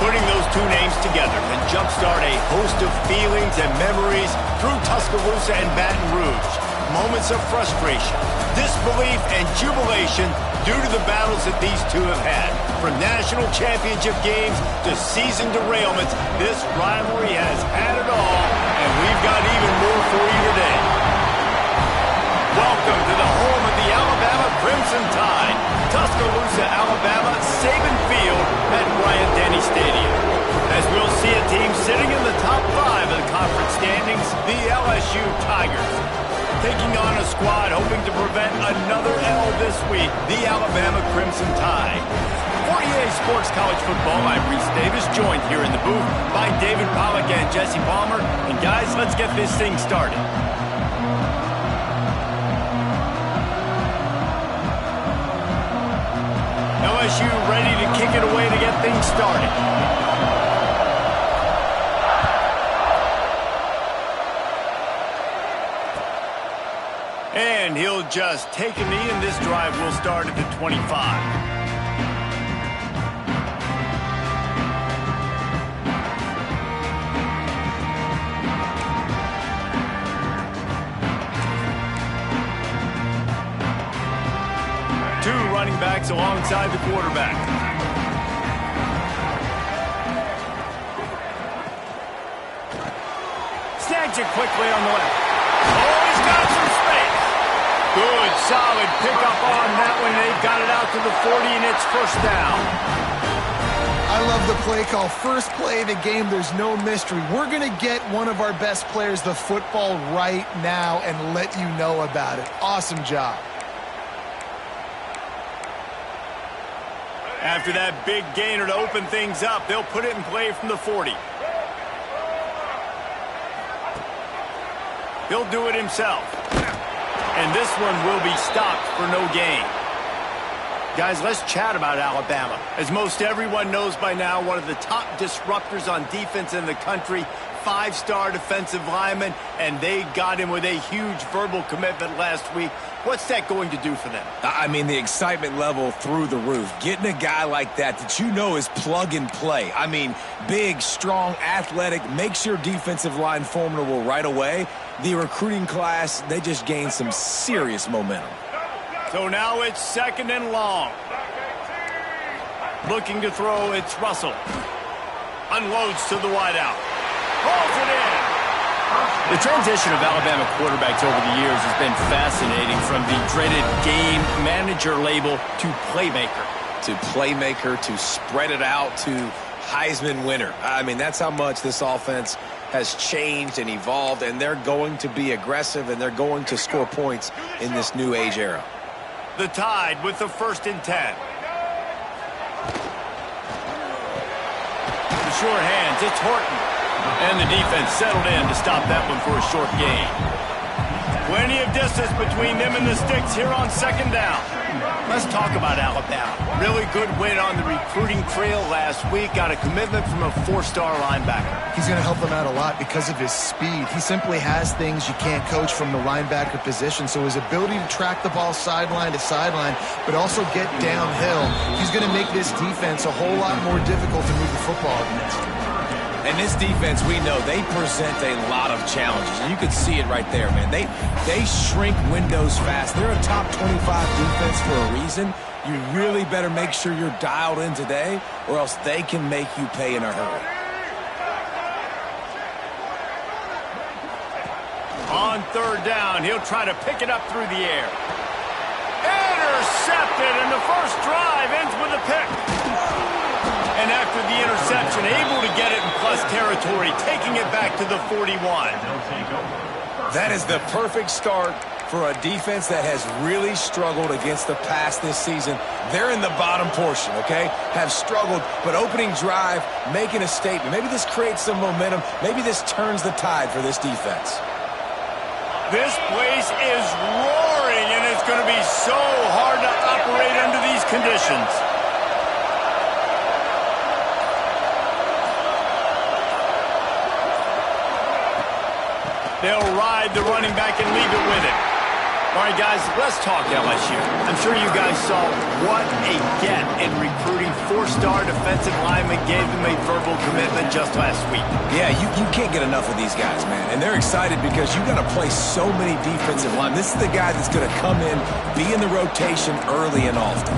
Putting those two names together can jumpstart a host of feelings and memories through Tuscaloosa and Baton Rouge. Moments of frustration, disbelief, and jubilation due to the battles that these two have had. From national championship games to season derailments, this rivalry has had it all, and we've got even more for you today. Welcome to the home of the Alabama Crimson Tide, Tuscaloosa, Alabama, Saban Field at Bryant-Denny Stadium. As we'll see a team sitting in the top 5 of the conference standings, the LSU Tigers. Taking on a squad hoping to prevent another L this week, the Alabama Crimson Tide. For EA Sports College Football, I'm Reese Davis, joined here in the booth by David Pollack and Jesse Palmer. And guys, let's get this thing started. LSU ready to kick it away to get things started. And he'll just take a knee, and this drive will start at the 25. Running backs alongside the quarterback. Snags it quickly on the left. Oh, he's got some space. Good, solid pickup on that one. They've got it out to the 40, and it's first down. I love the play call. First play of the game, there's no mystery. We're going to get one of our best players the football right now and let you know about it. Awesome job. After that big gainer to open things up, they'll put it in play from the 40. He'll do it himself. And this one will be stopped for no gain. Guys, let's chat about Alabama. As most everyone knows by now, one of the top disruptors on defense in the country, 5-star defensive lineman, and they got him with a huge verbal commitment last week. What's that going to do for them? I mean, the excitement level through the roof. Getting a guy like that you know is plug and play. I mean, big, strong, athletic, makes your defensive line formidable right away. The recruiting class, they just gained some serious momentum. So now it's second and long. Looking to throw, it's Russell. Unloads to the wideout. Rolls it in. The transition of Alabama quarterbacks over the years has been fascinating, from the dreaded game manager label to playmaker. To playmaker, to spread it out, to Heisman winner. I mean, that's how much this offense has changed and evolved, and they're going to be aggressive, and they're going to score points in this new age era. The Tide with the 1st and 10. The short hands, it's Horton. And the defense settled in to stop that one for a short gain. Plenty of distance between them and the sticks here on second down. Let's talk about Alabama. Really good win on the recruiting trail last week. Got a commitment from a 4-star linebacker. He's going to help them out a lot because of his speed. He simply has things you can't coach from the linebacker position. So his ability to track the ball sideline to sideline, but also get downhill, he's going to make this defense a whole lot more difficult to move the football against. And this defense, we know, they present a lot of challenges. And you can see it right there, man. They shrink windows fast. They're a top 25 defense for a reason. You really better make sure you're dialed in today, or else they can make you pay in a hurry. On third down, he'll try to pick it up through the air. Intercepted, and the first drive ends with a pick. And after the interception, able to get it in plus territory, taking it back to the 41. That is the perfect start for a defense that has really struggled against the pass this season. They're in the bottom portion, okay? Have struggled, but opening drive, making a statement. Maybe this creates some momentum. Maybe this turns the tide for this defense. This place is roaring, and it's going to be so hard to operate under these conditions. They'll ride the running back and leave it with him. All right, guys, let's talk LSU. I'm sure you guys saw what a get in recruiting. Four-star defensive linemen gave them a verbal commitment just last week. Yeah, you can't get enough of these guys, man. And they're excited because you got to play so many defensive linemen. This is the guy that's going to come in, be in the rotation early and often.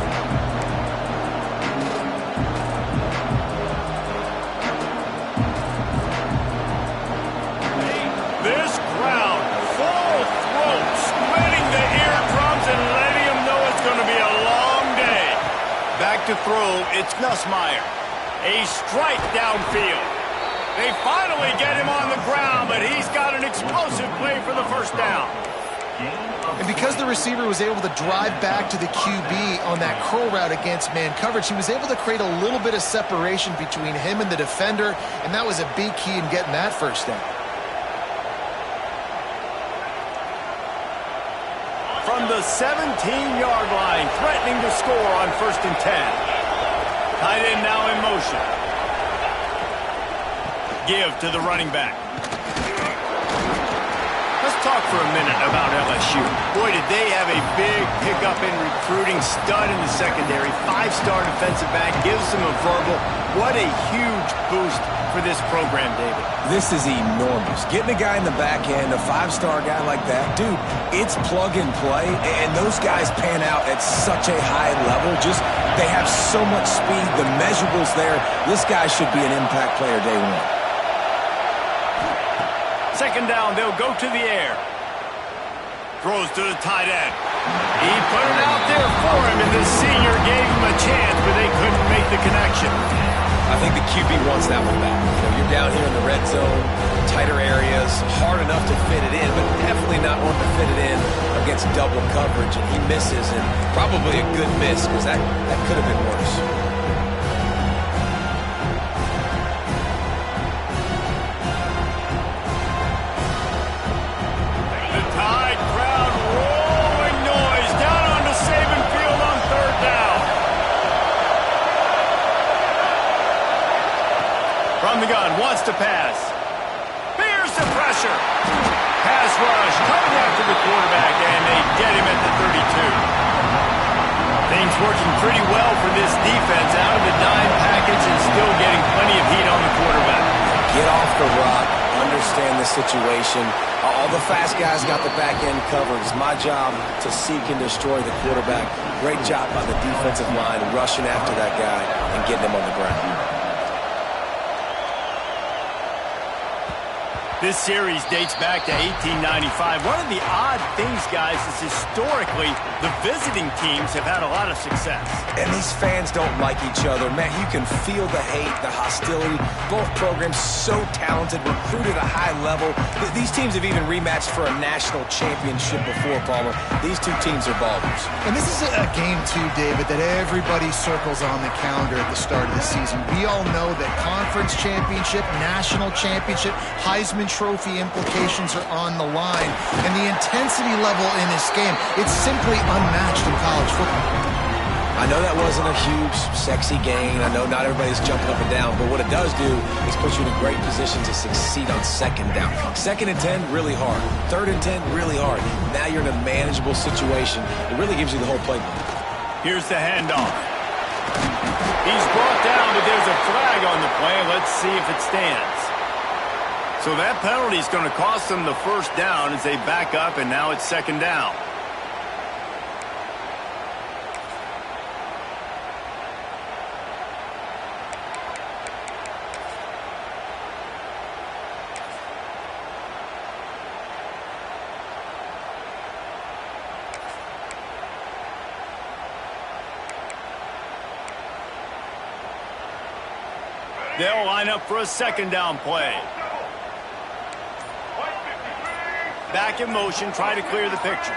This crowd, full throat, splitting the eardrums and letting them know it's going to be a long day. Back to throw, it's Nussmeier. A strike downfield. They finally get him on the ground, but he's got an explosive play for the first down. And because the receiver was able to drive back to the QB on that curl route against man coverage, he was able to create a little bit of separation between him and the defender, and that was a big key in getting that first down. From the 17-yard line, threatening to score on 1st and 10. Tight end now in motion. Give to the running back. Let's talk for a minute about LSU. Boy, did they have a big pickup in recruiting. Stud in the secondary. 5-star defensive back. Gives them a verbal. What a huge boost for this program, David. This is enormous. Getting a guy in the back end, a 5-star guy like that, dude, it's plug and play, and those guys pan out at such a high level. Just, they have so much speed. The measurables there. This guy should be an impact player day one. Second down, they'll go to the air. Throws to the tight end. He put it out there for him, and the senior gave him a chance, but they couldn't make the connection. I think the QB wants that one back. You know, you're down here in the red zone, tighter areas, hard enough to fit it in, but definitely not wanting to fit it in against double coverage, and he misses, and probably a good miss, because that could have been worse. From the gun, wants to pass. Fears the pressure. Pass rush, coming after the quarterback, and they get him at the 32. Things working pretty well for this defense. Out of the dime package and still getting plenty of heat on the quarterback. Get off the rock, understand the situation. All the fast guys got the back end covered. It's my job to seek and destroy the quarterback. Great job by the defensive line rushing after that guy and getting him on the ground. This series dates back to 1895. One of the odd things, guys, is historically the visiting teams have had a lot of success. And these fans don't like each other. Man, you can feel the hate, the hostility. Both programs so talented, recruited at a high level. These teams have even rematched for a national championship before, Palmer. These two teams are ballers. And this is a game, too, David, that everybody circles on the calendar at the start of the season. We all know that conference championship, national championship, Heisman Trophy implications are on the line, and the intensity level in this game, it's simply unmatched in college football. I know that wasn't a huge, sexy gain. I know not everybody's jumping up and down, but what it does do is put you in a great position to succeed on second down. 2nd and 10, really hard. 3rd and 10, really hard. Now you're in a manageable situation. It really gives you the whole playbook. Here's the handoff. He's brought down, but there's a flag on the play. Let's see if it stands. So that penalty is going to cost them the first down as they back up, and now it's 2nd down. They'll line up for a 2nd down play. Back in motion, try to clear the picture.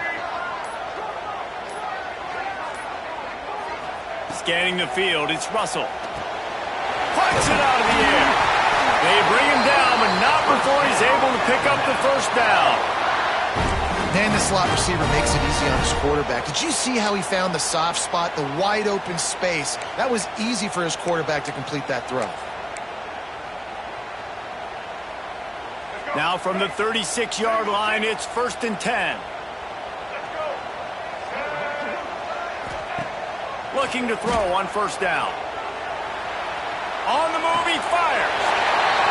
Scanning the field, it's Russell. Puts it out of the air. They bring him down, but not before he's able to pick up the first down. Man, the slot receiver makes it easy on his quarterback. Did you see how he found the soft spot, the wide open space? That was easy for his quarterback to complete that throw. Now from the 36-yard line, it's 1st and 10. Looking to throw on first down. On the move, he fires.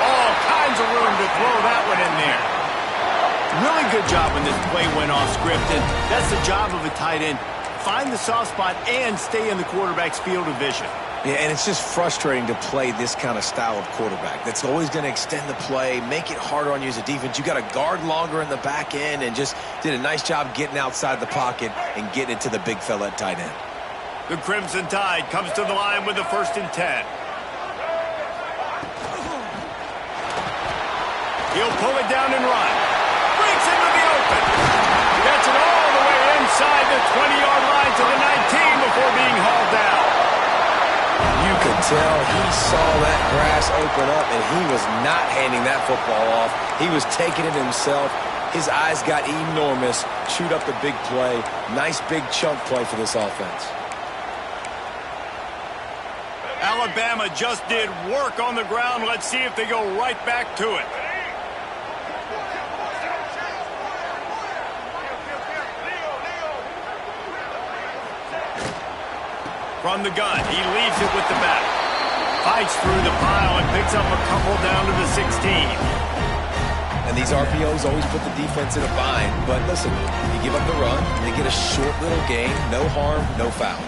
All kinds of room to throw that one in there. Really good job when this play went off script, and that's the job of a tight end. Find the soft spot and stay in the quarterback's field of vision. Yeah, and it's just frustrating to play this kind of style of quarterback. That's always going to extend the play, make it harder on you as a defense. You got to guard longer in the back end, and just did a nice job getting outside the pocket and getting it to the big fella at tight end. The Crimson Tide comes to the line with the 1st and 10. He'll pull it down and run. Breaks into the open. Gets it all the way inside the 20-yard line to the 19 before being hauled down. You could tell he saw that grass open up, and he was not handing that football off. He was taking it himself. His eyes got enormous. Chewed up the big play. Nice big chunk play for this offense. Alabama just did work on the ground. Let's see if they go right back to it. From the gun, he leaves it with the back. Fights through the pile and picks up a couple down to the 16. And these RPOs always put the defense in a bind. But listen, you give up the run, they get a short little gain, no harm, no foul.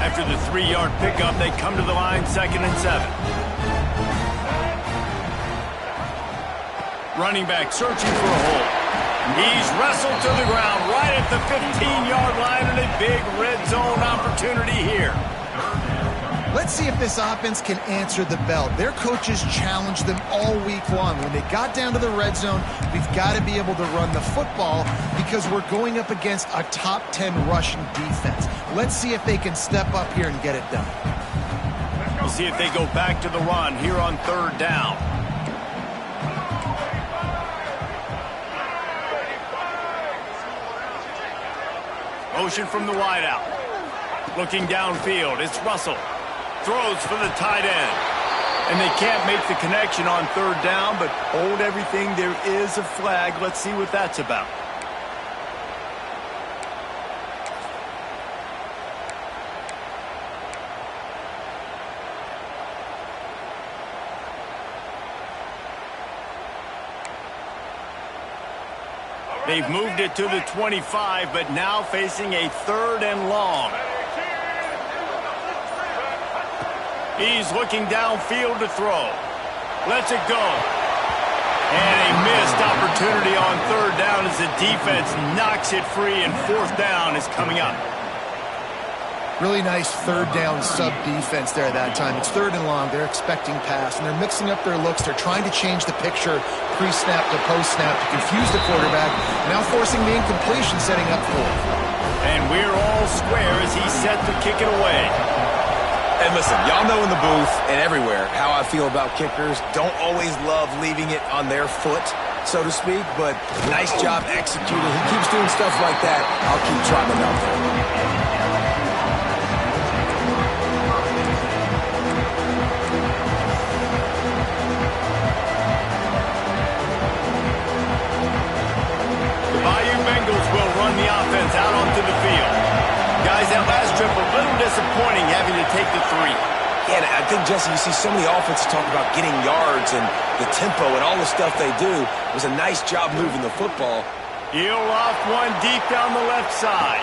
After the 3-yard pickup, they come to the line 2nd and 7. Running back searching for a hole. He's wrestled to the ground right at the 15-yard line, and a big red zone opportunity here. Let's see if this offense can answer the bell. Their coaches challenged them all week long. When they got down to the red zone, we've got to be able to run the football because we're going up against a top 10 rushing defense. Let's see if they can step up here and get it done. We'll see if they go back to the run here on 3rd down. Motion from the wideout. Looking downfield, it's Russell. Throws for the tight end. And they can't make the connection on 3rd down, but hold everything. There is a flag. Let's see what that's about. They've moved it to the 25, but now facing a 3rd and long. He's looking downfield to throw. Lets it go. And a missed opportunity on 3rd down as the defense knocks it free, and 4th down is coming up. Really nice 3rd down sub-defense there that time. It's 3rd and long. They're expecting pass, and they're mixing up their looks. They're trying to change the picture pre-snap to post-snap to confuse the quarterback, now forcing the incompletion, setting up 4th. And we're all square as he's set to kick it away. And listen, y'all know in the booth and everywhere how I feel about kickers. Don't always love leaving it on their foot, so to speak, but nice job executing. He keeps doing stuff like that. I'll keep trying him out there. The offense out onto the field. Guys, that last trip a little disappointing having to take the 3. Yeah, and I think, Jesse, you see so many offenses talk about getting yards and the tempo and all the stuff they do. It was a nice job moving the football. He'll loft one deep down the left side.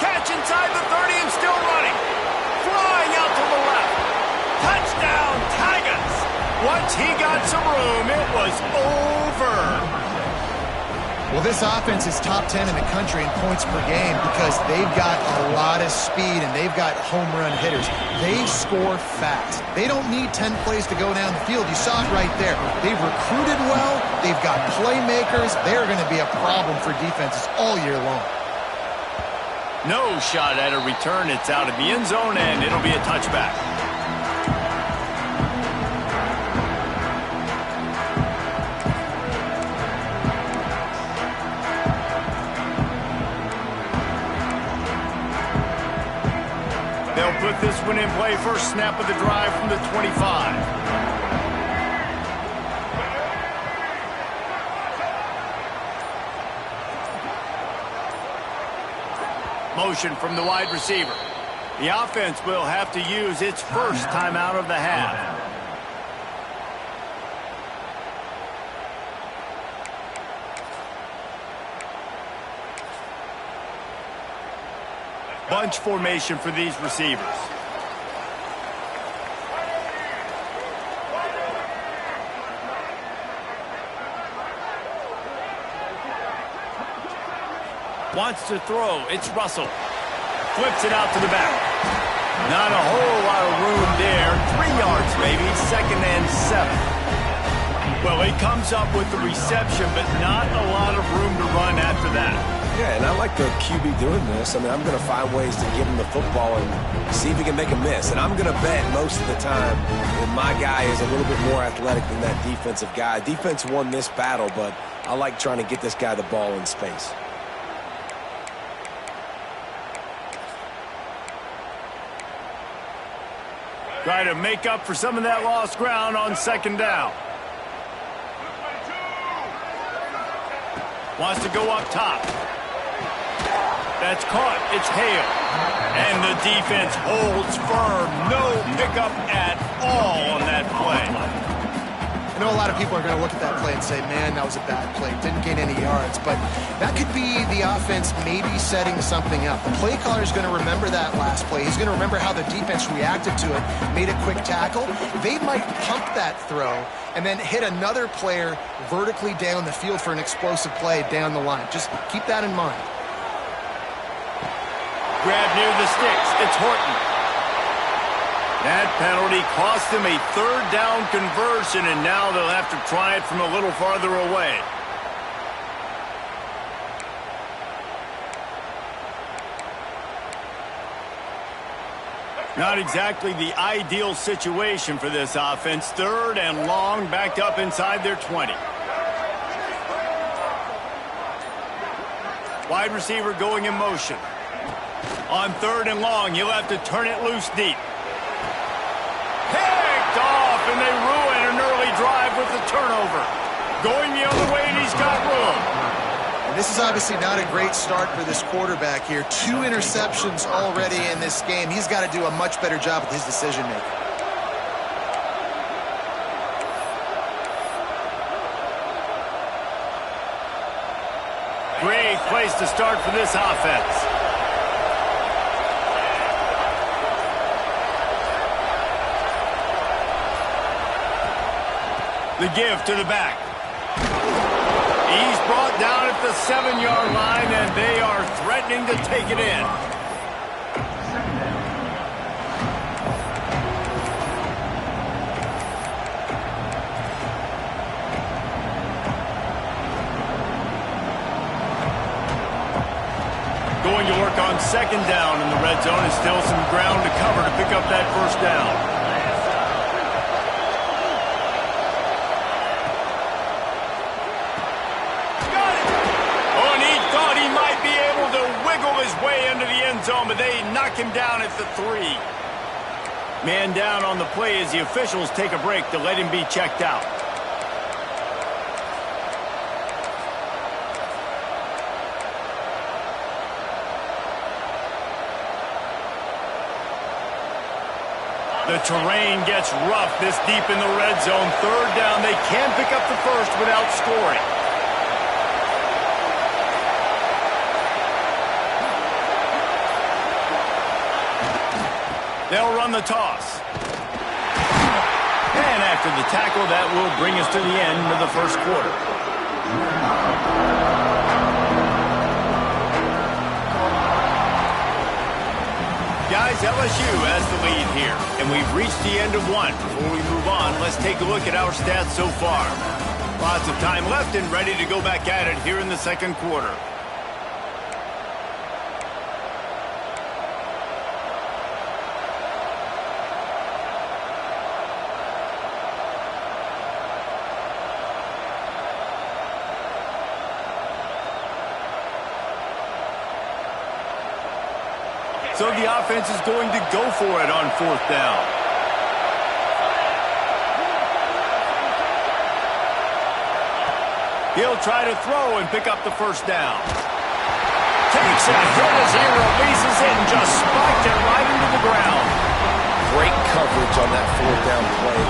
Catch inside the 30 and still running. Flying out to the left. Touchdown, Tigers. Once he got some room, it was over. Well, this offense is top 10 in the country in points per game because they've got a lot of speed and they've got home run hitters. They score fast. They don't need 10 plays to go down the field. You saw it right there. They've recruited well. They've got playmakers. They're going to be a problem for defenses all year long. No shot at a return. It's out of the end zone, and it'll be a touchback. They'll put this one in play. First snap of the drive from the 25. Motion from the wide receiver. The offense will have to use its first timeout of the half. Bunch formation for these receivers. Wants to throw. It's Russell. Flips it out to the back. Not a whole lot of room there. 3 yards maybe. 2nd and 7. Well, he comes up with the reception, but not a lot of room to run after that. Yeah, and I like the QB doing this. I mean, I'm going to find ways to give him the football and see if he can make a miss. And I'm going to bet most of the time that my guy is a little bit more athletic than that defensive guy. Defense won this battle, but I like trying to get this guy the ball in space. Try to make up for some of that lost ground on 2nd down. Wants to go up top. That's caught. It's Hale. And the defense holds firm. No pickup at all on that play. I know a lot of people are going to look at that play and say, man, that was a bad play. Didn't gain any yards. But that could be the offense maybe setting something up. The play caller is going to remember that last play. He's going to remember how the defense reacted to it, made a quick tackle. They might pump that throw and then hit another player vertically down the field for an explosive play down the line. Just keep that in mind. Grab near the sticks. It's Horton. That penalty cost him a 3rd down conversion, and now they'll have to try it from a little farther away. Not exactly the ideal situation for this offense. 3rd and long, backed up inside their 20. Wide receiver going in motion. On 3rd and long, you'll have to turn it loose deep. Picked off, and they ruin an early drive with the turnover. Going the other way, and he's got room. And this is obviously not a great start for this quarterback here. 2 interceptions already in this game. He's got to do a much better job with his decision-making. Great place to start for this offense. The give to the back. He's brought down at the 7-yard line, and they are threatening to take it in. Going to work on 2nd down in the red zone, and still some ground to cover to pick up that 1st down. His way into the end zone, but they knock him down at the 3. Man down on the play as the officials take a break to let him be checked out. The terrain gets rough this deep in the red zone. 3rd down, they can pick up the 1st without scoring. They'll run the toss. And after the tackle, that will bring us to the end of the 1st quarter. Guys, LSU has the lead here, and we've reached the end of 1. Before we move on, let's take a look at our stats so far. Lots of time left and ready to go back at it here in the 2nd quarter. So the offense is going to go for it on 4th down. He'll try to throw and pick up the 1st down. Takes a hit as he releases it and just spiked it right into the coverage on that fourth down play.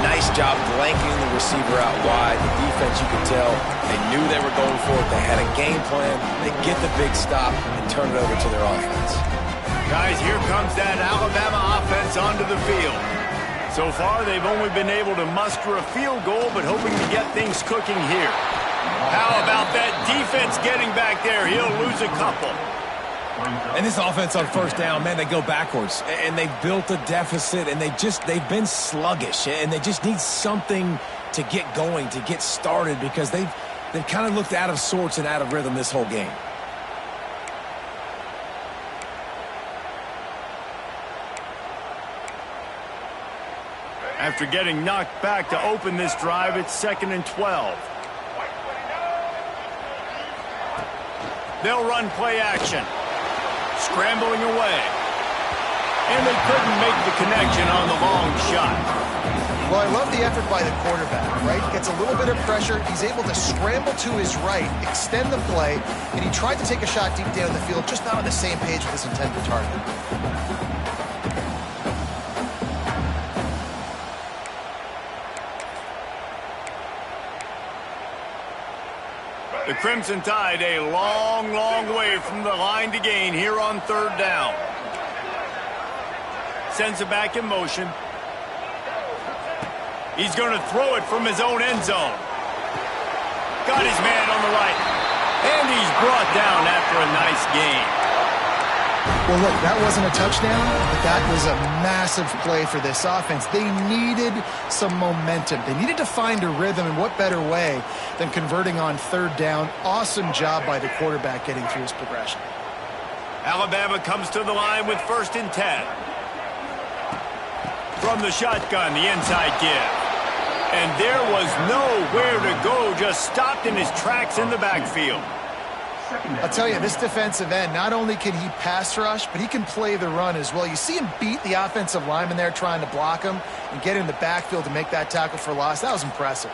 Nice job blanking the receiver out wide. The defense, you could tell, they knew they were going for it. They had a game plan. They get the big stop and turn it over to their offense. Guys, here comes that Alabama offense onto the field. So far, they've only been able to muster a field goal, but hoping to get things cooking here. How about that defense getting back there? He'll lose a couple. And this offense on first down, man, they go backwards. And they've built a deficit, and they've been sluggish. And they just need something to get going, to get started, because they've kind of looked out of sorts and out of rhythm this whole game. After getting knocked back to open this drive, it's 2nd and 12. They'll run play action. Scrambling away. And they couldn't make the connection on the long shot. Well, I love the effort by the quarterback, right? Gets a little bit of pressure. He's able to scramble to his right, extend the play, and he tried to take a shot deep down the field, just not on the same page with his intended target. The Crimson Tide a long, long way from the line to gain here on 3rd down. Sends it back in motion. He's going to throw it from his own end zone. Got his man on the right. And he's brought down after a nice gain. Well, look, that wasn't a touchdown, but that was a massive play for this offense. They needed some momentum. They needed to find a rhythm, and what better way than converting on 3rd down. Awesome job by the quarterback getting through his progression. Alabama comes to the line with 1st and 10. From the shotgun, the inside give. And there was nowhere to go, just stopped in his tracks in the backfield. I'll tell you, this defensive end, not only can he pass rush, but he can play the run as well. You see him beat the offensive lineman there trying to block him and get in the backfield to make that tackle for loss. That was impressive.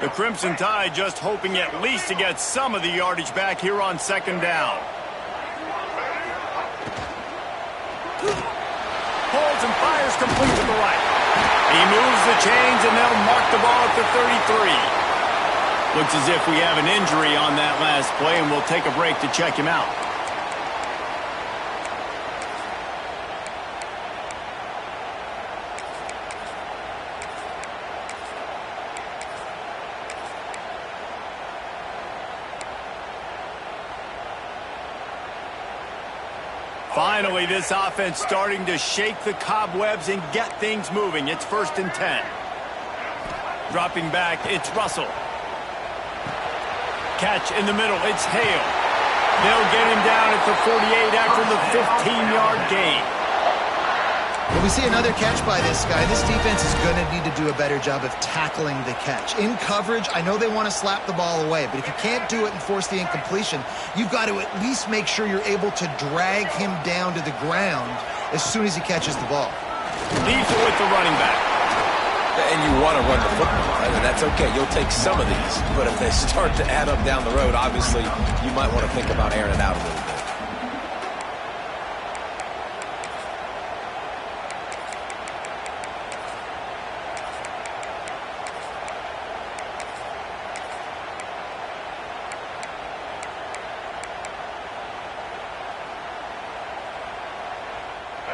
The Crimson Tide just hoping at least to get some of the yardage back here on 2nd down. Holds and fires complete to the right. He moves the chains, and they'll mark the ball at the 33. Looks as if we have an injury on that last play, and we'll take a break to check him out. Finally, this offense starting to shake the cobwebs and get things moving. It's 1st and 10. Dropping back, it's Russell. Catch in the middle, it's Hale. They'll get him down at the 48 after the 15-yard gain. When we see another catch by this guy, this defense is going to need to do a better job of tackling the catch. In coverage, I know they want to slap the ball away, but if you can't do it and force the incompletion, you've got to at least make sure you're able to drag him down to the ground as soon as he catches the ball. Leaves it with the running back. And you want to run the football, right? And that's okay. You'll take some of these. But if they start to add up down the road, obviously, you might want to think about airing it out a little bit.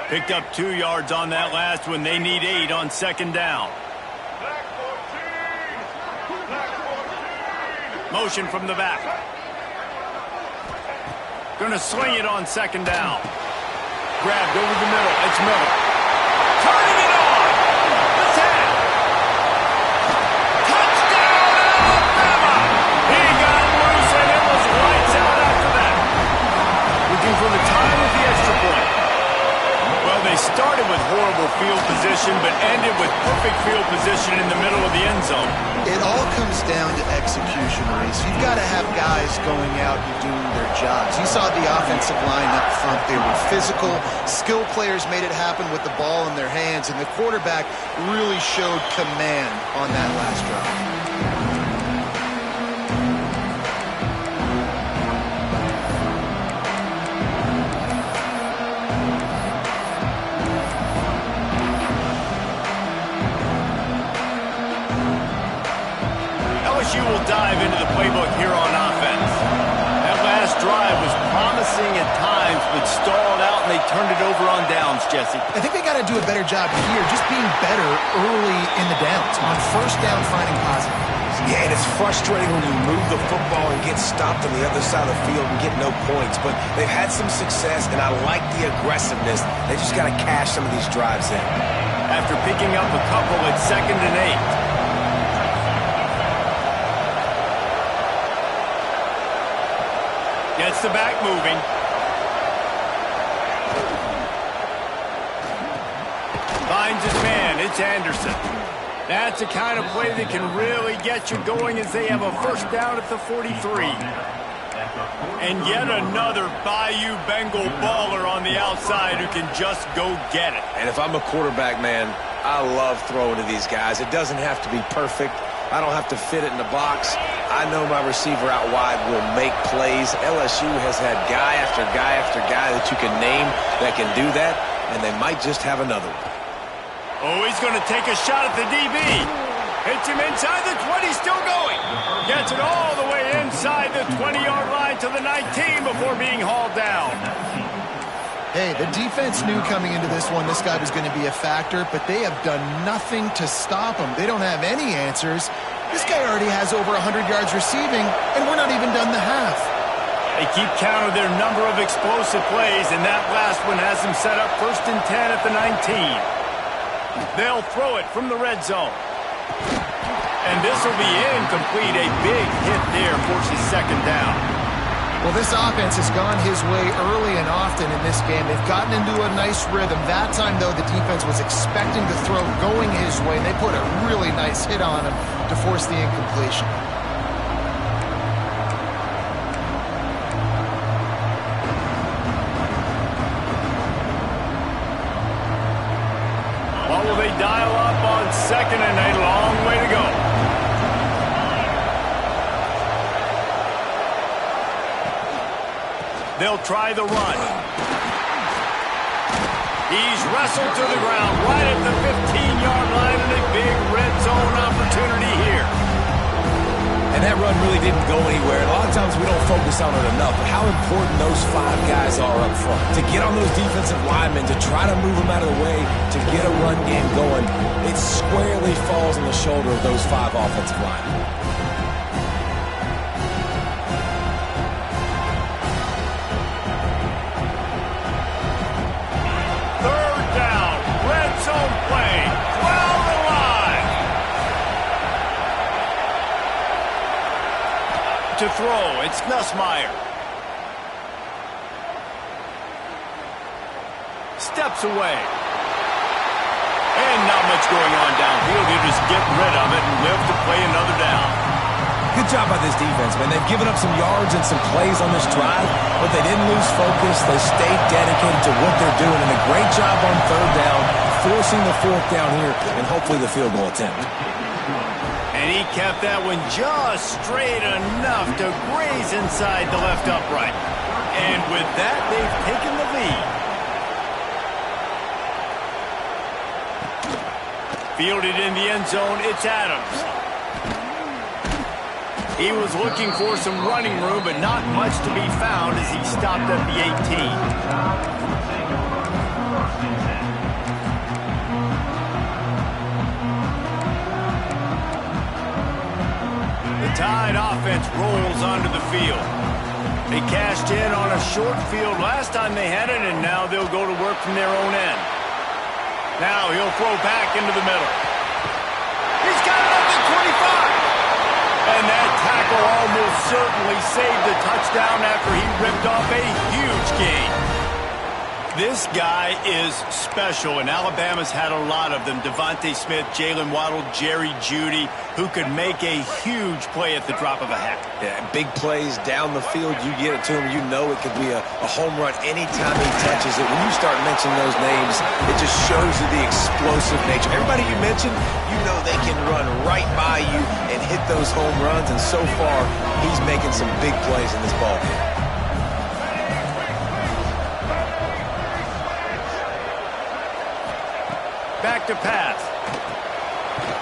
Picked up 2 yards on that last one. They need 8 on 2nd down. Motion from the back. Gonna swing it on 2nd down. Grabbed over the middle. It's Miller. Turning it on. The tag. Touchdown, Alabama! He got loose and it was lights out after that. Looking for the time of the extra point. Well, they started with horrible field position, but ended with perfect field position in the middle of the end zone. It all comes down to execution, Reese. You've got to have guys going out and doing their jobs. You saw the offensive line up front. They were physical. Skill players made it happen with the ball in their hands, and the quarterback really showed command on that last drive. LSU will dive into the playbook here on offense. That last drive was promising at times, but stalled out, and they turned it over on downs, Jesse. I think they got to do a better job here, just being better early in the downs. On first down, finding positive. Yeah, and it's frustrating when you move the football and get stopped on the other side of the field and get no points. But they've had some success, and I like the aggressiveness. They just got to cash some of these drives in. After picking up a couple at 2nd and 8. Gets the back moving. Finds his man. It's Anderson. That's the kind of play that can really get you going as they have a first down at the 43. And yet another Bayou Bengal baller on the outside who can just go get it. And if I'm a quarterback, man, I love throwing to these guys. It doesn't have to be perfect. I don't have to fit it in the box. I know my receiver out wide will make plays. LSU has had guy after guy after guy that you can name that can do that, and they might just have another one. Oh, he's going to take a shot at the DB. Hits him inside the 20, still going. Gets it all the way inside the 20-yard line to the 19 before being hauled down. Hey, the defense knew coming into this one this guy was going to be a factor, but they have done nothing to stop him. They don't have any answers. This guy already has over 100 yards receiving, and we're not even done the half. They keep count of their number of explosive plays, and that last one has them set up 1st and 10 at the 19. They'll throw it from the red zone. And this will be incomplete. A big hit there forces 2nd down. Well, this offense has gone his way early and often in this game. They've gotten into a nice rhythm. That time, though, the defense was expecting the throw going his way, and they put a really nice hit on him to force the incompletion. What will they dial up on 2nd and 8? Long way to go. They'll try the run. He's wrestled to the ground right at the 15-yard line, and a big red zone opportunity here. And that run really didn't go anywhere. And a lot of times we don't focus on it enough, but how important those 5 guys are up front. To get on those defensive linemen, to try to move them out of the way, to get a run game going, it squarely falls on the shoulder of those 5 offensive linemen. To throw, it's Nussmeier. Steps away. And not much going on downfield. He'll just get rid of it and live to play another down. Good job by this defense, man. They've given up some yards and some plays on this drive, but they didn't lose focus. They stayed dedicated to what they're doing, and a great job on 3rd down, forcing the 4th down here, and hopefully the field goal attempt. And he kept that one just straight enough to graze inside the left upright. And with that, they've taken the lead. Fielded in the end zone, it's Adams. He was looking for some running room, but not much to be found as he stopped at the 18. Tide offense rolls onto the field. They cashed in on a short field last time they had it, and now they'll go to work from their own end. Now he'll throw back into the middle. He's got it up to 25. And that tackle almost certainly saved the touchdown after he ripped off a huge gain. This guy is special, and Alabama's had a lot of them. Devontae Smith, Jalen Waddle, Jerry Jeudy, who could make a huge play at the drop of a hat. Yeah, big plays down the field. You get it to him, you know it could be a home run anytime he touches it. When you start mentioning those names, it just shows you the explosive nature. Everybody you mentioned, you know they can run right by you and hit those home runs, and so far, he's making some big plays in this ballgame. Back to pass.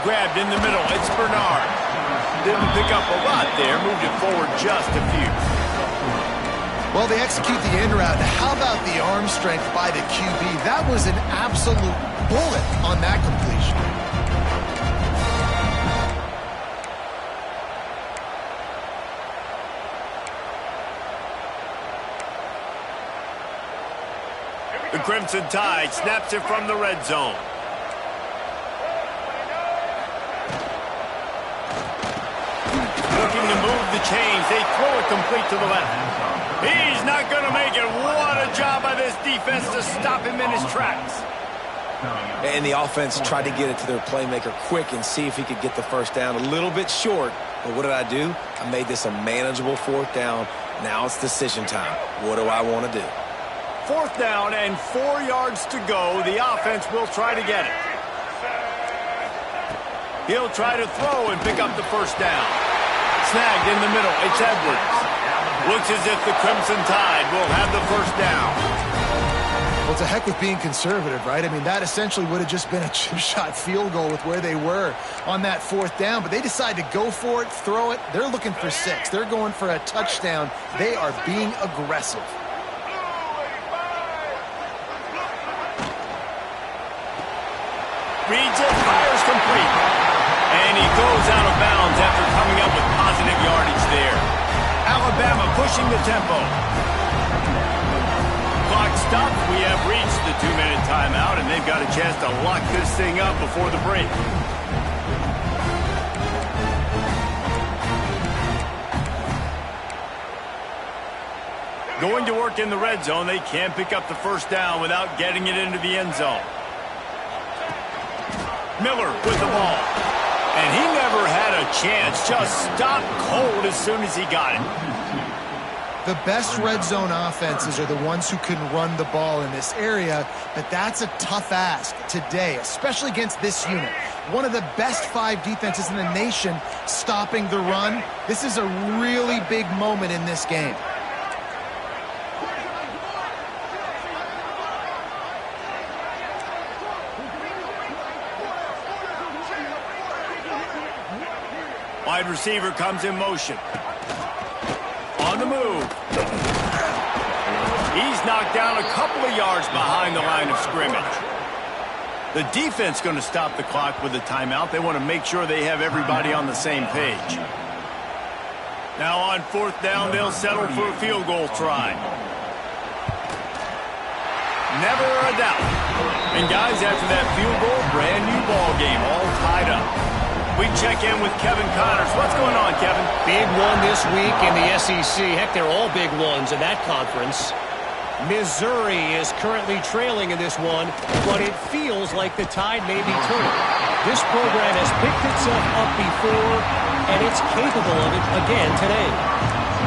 Grabbed in the middle. It's Bernard. didn't pick up a lot there, moved it forward just a few. Well, they execute the in route. How about the arm strength by the QB? That was an absolute bullet on that completion. The Crimson Tide snaps it from the red zone. Looking to move the chains. They throw it complete to the left. He's not going to make it. What a job by this defense to stop him in his tracks. And the offense tried to get it to their playmaker quick and see if he could get the first down. A little bit short, but what did I do? I made this a manageable fourth down. Now it's decision time. What do I want to do? Fourth down and 4 yards to go. The offense will try to get it. He'll try to throw and pick up the first down. Snagged in the middle. It's Edwards. Looks as if the Crimson Tide will have the first down. Well, it's a heck with being conservative, right? I mean, that essentially would have just been a chip shot field goal with where they were on that fourth down. But they decide to go for it, throw it. They're looking for 6. They're going for a touchdown. They are being aggressive. Reads it, fires complete. And he goes out of bounds after coming up with positive yardage there. Alabama pushing the tempo. Clock stops. We have reached the 2-minute timeout, and they've got a chance to lock this thing up before the break. Going to work in the red zone. They can't pick up the first down without getting it into the end zone. Miller with the ball. And he never had a chance. Just stopped cold as soon as he got it. The best red zone offenses are the ones who can run the ball in this area, but that's a tough ask today, especially against this unit. One of the best 5 defenses in the nation stopping the run. This is a really big moment in this game. Wide receiver comes in motion. On the move. He's knocked down a couple of yards behind the line of scrimmage. The defense going to stop the clock with a timeout. They want to make sure they have everybody on the same page. Now on fourth down, they'll settle for a field goal try. Never a doubt. And guys, after that field goal, brand new ball game, all tied up. We check in with Kevin Connors. What's going on, Kevin? Big one this week in the SEC. Heck, they're all big ones in that conference. Missouri is currently trailing in this one, but it feels like the tide may be turning. This program has picked itself up before, and it's capable of it again today.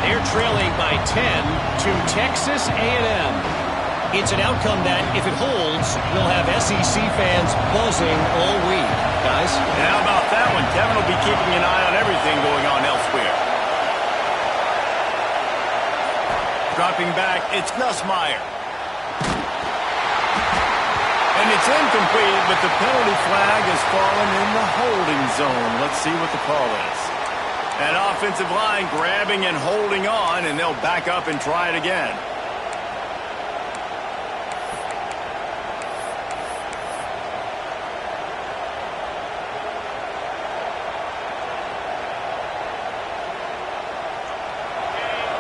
They're trailing by 10 to Texas A&M. It's an outcome that, if it holds, will have SEC fans buzzing all week. Guys? And how about that one? Kevin will be keeping an eye on everything going on elsewhere. Dropping back, it's Nussmeier. And it's incomplete, but the penalty flag has fallen in the holding zone. Let's see what the call is. That offensive line grabbing and holding on, and they'll back up and try it again.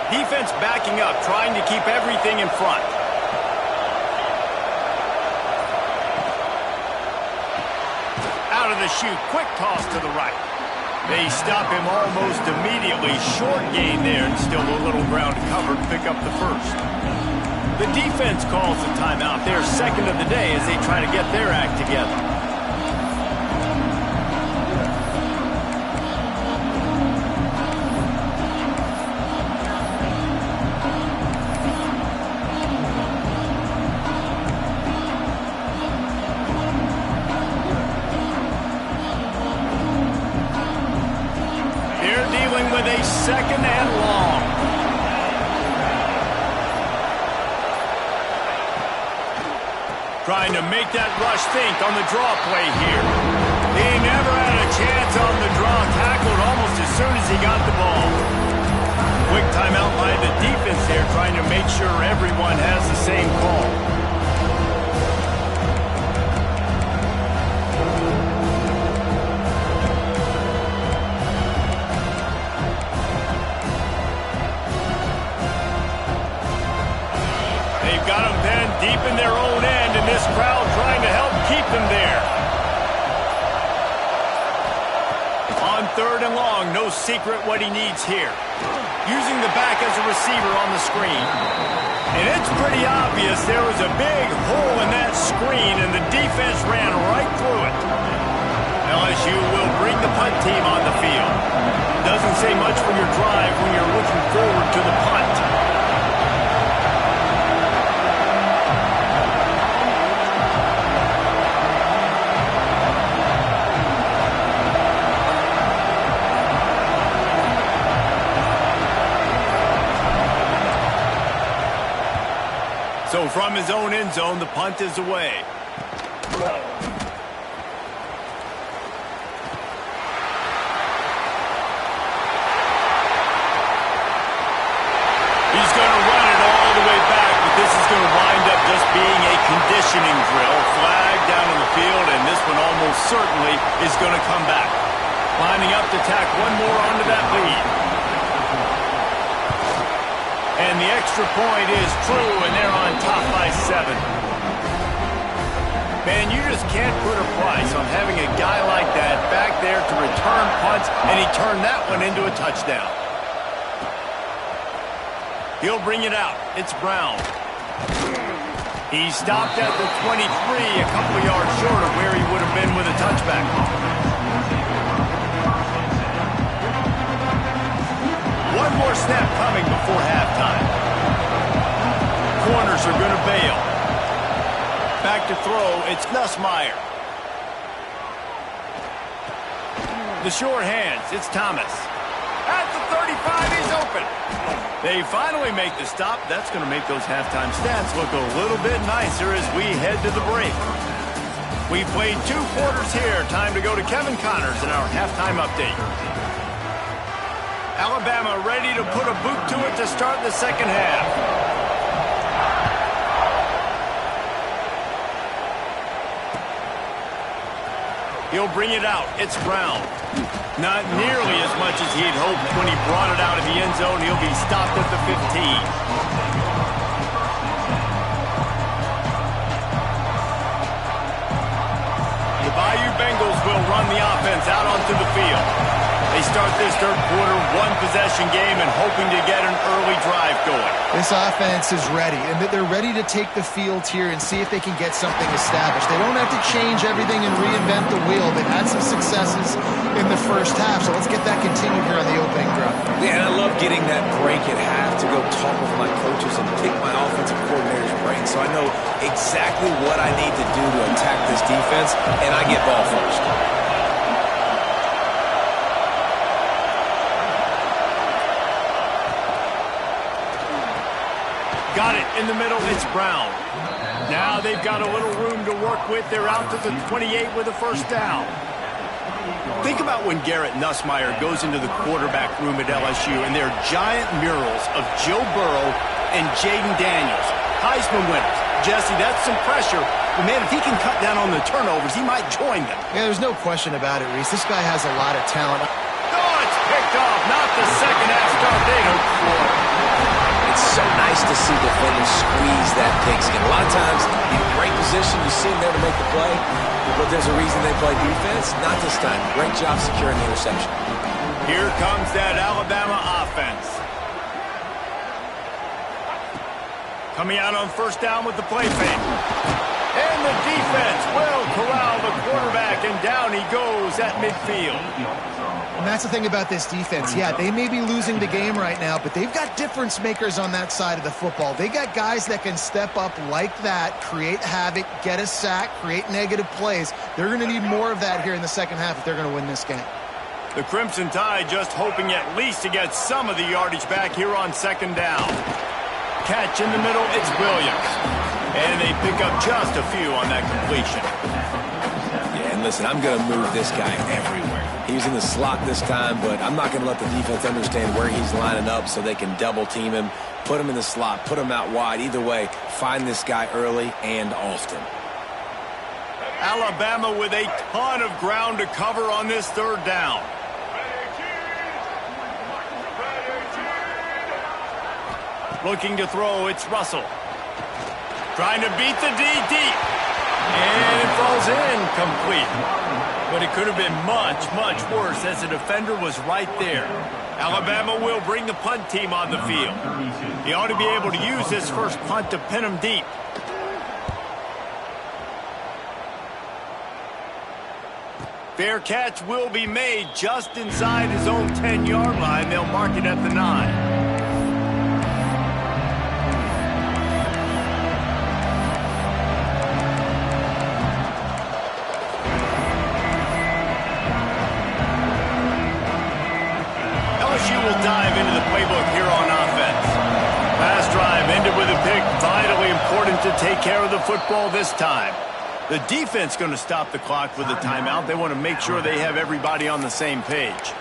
Defense backing up, trying to keep everything in front. Out of the chute, quick toss to the right. They stop him almost immediately. Short gain there, and still a little ground to cover to pick up the first. The defense calls the timeout. They're second of the day as they try to get their act together. With a second and long. Trying to make that rush think on the draw play here. He never had a chance on the draw. Tackled almost as soon as he got the ball. Quick timeout by the defense there, trying to make sure everyone has the same call. They've got them then deep in their own end, and this crowd trying to help keep them there. On 3rd and long, no secret what he needs here. Using the back as a receiver on the screen. And it's pretty obvious there was a big hole in that screen, and the defense ran right through it. LSU will bring the punt team on the field. Doesn't say much for your drive when you're looking forward to the punt. So from his own end zone, the punt is away. He's going to run it all the way back, but this is going to wind up just being a conditioning drill. Flag down in the field, and this one almost certainly is going to come back. Lining up to tack one more onto that lead. And the extra point is true, and they're on top by 7. Man, you just can't put a price on having a guy like that back there to return punts, and he turned that one into a touchdown. He'll bring it out. It's Brown. He stopped at the 23, a couple yards short of where he would have been with a touchback. One more snap coming before halftime. Corners are going to bail. Back to throw, it's Nussmeier. The short hands, it's Thomas. At the 35, he's open. They finally make the stop. That's going to make those halftime stats look a little bit nicer as we head to the break. We've played 2 quarters here. Time to go to Kevin Connors in our halftime update. Alabama ready to put a boot to it to start the second half. He'll bring it out. It's Brown. Not nearly as much as he'd hoped when he brought it out of the end zone. He'll be stopped at the 15. The Bayou Bengals will run the offense out onto the field. They start this third quarter, 1-possession game, and hoping to get an early drive going. This offense is ready, and they're ready to take the field here and see if they can get something established. They don't have to change everything and reinvent the wheel. They've had some successes in the first half, so let's get that continued here on the opening drive. Yeah, and I love getting that break at half to go talk with my coaches and pick my offensive coordinator's brain, so I know exactly what I need to do to attack this defense, and I get ball first. Got it in the middle, it's Brown. Now they've got a little room to work with. They're out to the 28 with a first down. Think about when Garrett Nussmeier goes into the quarterback room at LSU and there are giant murals of Joe Burrow and Jaden Daniels, Heisman winners. Jesse, that's some pressure. But, man, if he can cut down on the turnovers, he might join them. Yeah, there's no question about it, Reese. This guy has a lot of talent. Oh, it's picked off. Not the second half start they hoped for. It's so nice to see defenders squeeze that pigskin. A lot of times, in great position, you see them there to make the play, but there's a reason they play defense. Not this time. Great job securing the interception. Here comes that Alabama offense. Coming out on first down with the play fake. And the defense will corral the quarterback, and down he goes at midfield. And that's the thing about this defense. Yeah, they may be losing the game right now, but they've got difference makers on that side of the football. They got guys that can step up like that, create havoc, get a sack, create negative plays. They're going to need more of that here in the second half if they're going to win this game. The Crimson Tide just hoping at least to get some of the yardage back here on second down. Catch in the middle, it's Williams. And they pick up just a few on that completion. Yeah, and listen, I'm going to move this guy everywhere. He was in the slot this time, but I'm not going to let the defense understand where he's lining up so they can double team him, put him in the slot, put him out wide. Either way, find this guy early and often. Alabama with a ton of ground to cover on this third down. Looking to throw, it's Russell. Trying to beat the D deep. And it falls in complete. But it could have been much, much worse as the defender was right there. Alabama will bring the punt team on the field. He ought to be able to use this first punt to pin him deep. Fair catch will be made just inside his own 10-yard line. They'll mark it at the 9. LSU will dive into the playbook here on offense. Last drive ended with a pick. Vitally important to take care of the football this time. The defense going to stop the clock with a timeout. They want to make sure they have everybody on the same page.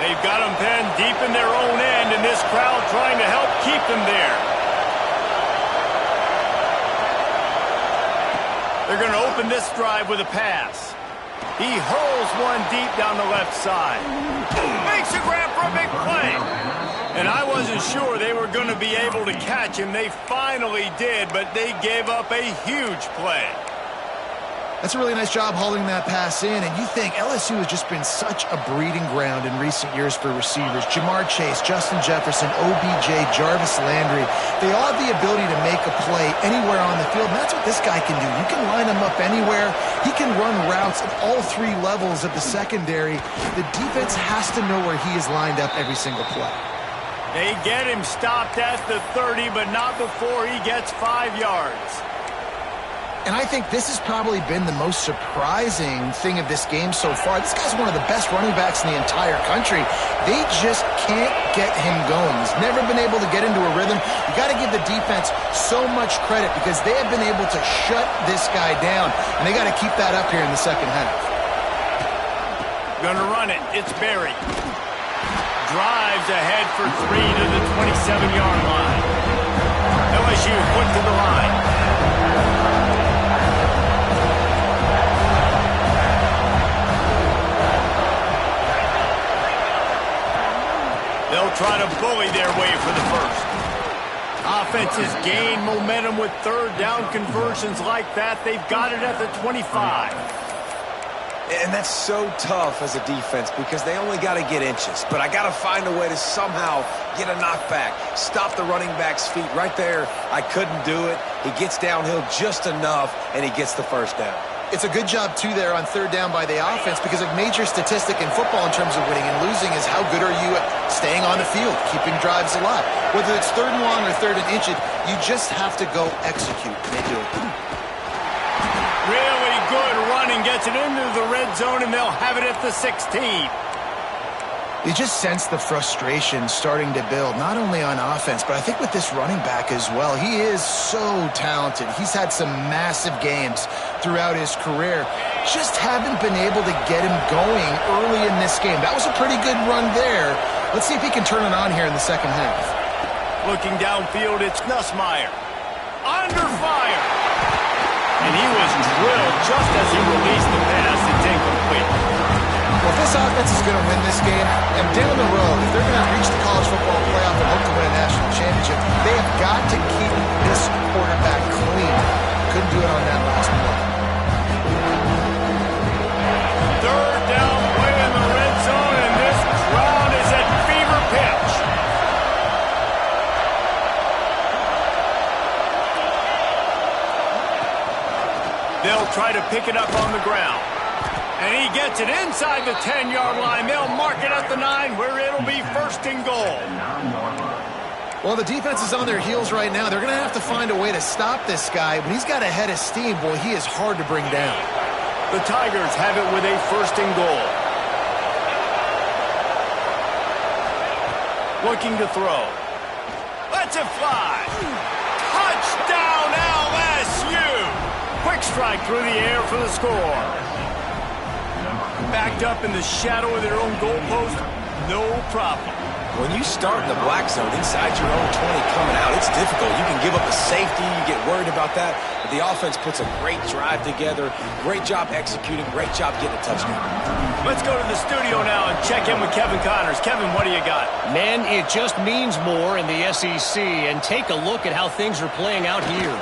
They've got them pinned deep in their own end, and this crowd trying to help keep them there. They're going to open this drive with a pass. He hurls one deep down the left side. Makes a grab for a big play. And I wasn't sure they were going to be able to catch him. They finally did, but they gave up a huge play. That's a really nice job hauling that pass in, and you think LSU has just been such a breeding ground in recent years for receivers. Jamar Chase, Justin Jefferson, OBJ, Jarvis Landry. They all have the ability to make a play anywhere on the field, and that's what this guy can do. You can line him up anywhere. He can run routes at all three levels of the secondary. The defense has to know where he is lined up every single play. They get him stopped at the 30, but not before he gets 5 yards. And I think this has probably been the most surprising thing of this game so far. This guy's one of the best running backs in the entire country. They just can't get him going. He's never been able to get into a rhythm. You got to give the defense so much credit because they have been able to shut this guy down, and they got to keep that up here in the second half. Gonna run it. It's Berry. Drives ahead for 3 to the 27-yard line. LSU put to the line. They'll try to bully their way for the first. Offenses gain momentum with third down conversions like that. They've got it at the 25. And that's so tough as a defense because they only got to get inches. But I got to find a way to somehow get a knockback, stop the running back's feet right there. I couldn't do it. He gets downhill just enough, and he gets the first down. It's a good job, too, there on third down by the offense because a major statistic in football in terms of winning and losing is how good are you at staying on the field, keeping drives alive. Whether it's third and long or third and inches, you just have to go execute. They do it. Really good running, gets it into the red zone, and they'll have it at the 16. You just sense the frustration starting to build, not only on offense, but I think with this running back as well. He is so talented. He's had some massive games throughout his career. Just haven't been able to get him going early in this game. That was a pretty good run there. Let's see if he can turn it on here in the second half. Looking downfield, it's Nussmeier. Under fire. And he was drilled just as he released the pass. It's incomplete. Well, if this offense is going to win this game, and down the road, if they're going to reach the college football playoff and hope to win a national championship, they have got to keep this quarterback clean. Couldn't do it on that last play. Third down play in the red zone, and this crowd is at fever pitch. They'll try to pick it up on the ground. And he gets it inside the 10-yard line. They'll mark it at the 9 where it'll be first and goal. Well, the defense is on their heels right now. They're going to have to find a way to stop this guy. When he's got a head of steam, boy, he is hard to bring down. The Tigers have it with a first and goal. Looking to throw. Lets it fly. Touchdown, LSU! Quick strike through the air for the score. Backed up in the shadow of their own goalpost, no problem. When you start in the black zone inside your own 20 coming out, it's difficult. You can give up a safety. You get worried about that. But the offense puts a great drive together. Great job executing. Great job getting a touchdown. Let's go to the studio now and check in with Kevin Connors. Kevin, what do you got? Man, it just means more in the SEC. And take a look at how things are playing out here.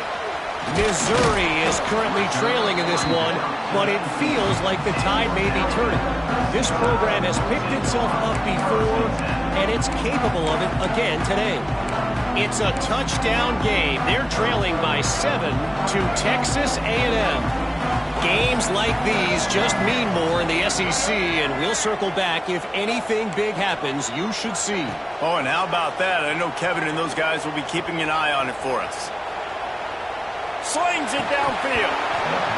Missouri is currently trailing in this one, but it feels like the tide may be turning. This program has picked itself up before, and it's capable of it again today. It's a touchdown game. They're trailing by 7 to Texas A&M. Games like these just mean more in the SEC, and we'll circle back if anything big happens you should see. Oh, and how about that? I know Kevin and those guys will be keeping an eye on it for us. Slings it downfield.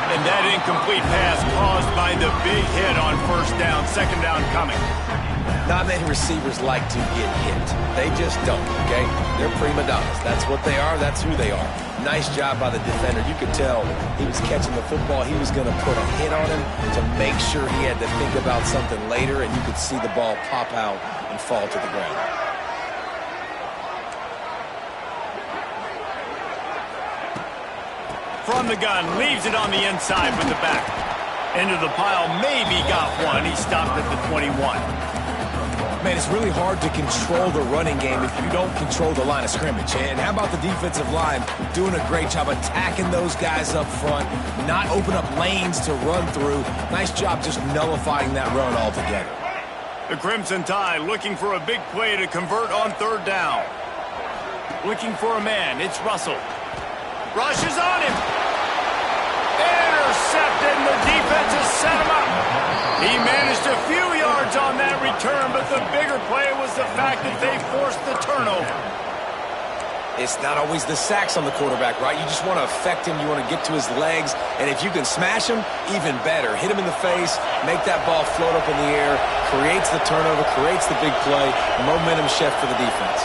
And that incomplete pass caused by the big hit on first down, second down coming. Not many receivers like to get hit. They just don't, okay? They're prima donnas. That's what they are. That's who they are. Nice job by the defender. You could tell he was catching the football. He was going to put a hit on him to make sure he had to think about something later, and you could see the ball pop out and fall to the ground. From the gun, leaves it on the inside with the back. Into the pile, maybe got one. He stopped at the 21. Man, it's really hard to control the running game if you don't control the line of scrimmage. And how about the defensive line doing a great job attacking those guys up front, not open up lanes to run through. Nice job just nullifying that run altogether. The Crimson Tide looking for a big play to convert on third down. Looking for a man. It's Russell. Rushes on him. Intercepted, and the defense has set him up. He managed a few yards on that return, but the bigger play was the fact that they forced the turnover. It's not always the sacks on the quarterback, right? You just want to affect him. You want to get to his legs. And if you can smash him, even better. Hit him in the face, make that ball float up in the air, creates the turnover, creates the big play, momentum shift for the defense.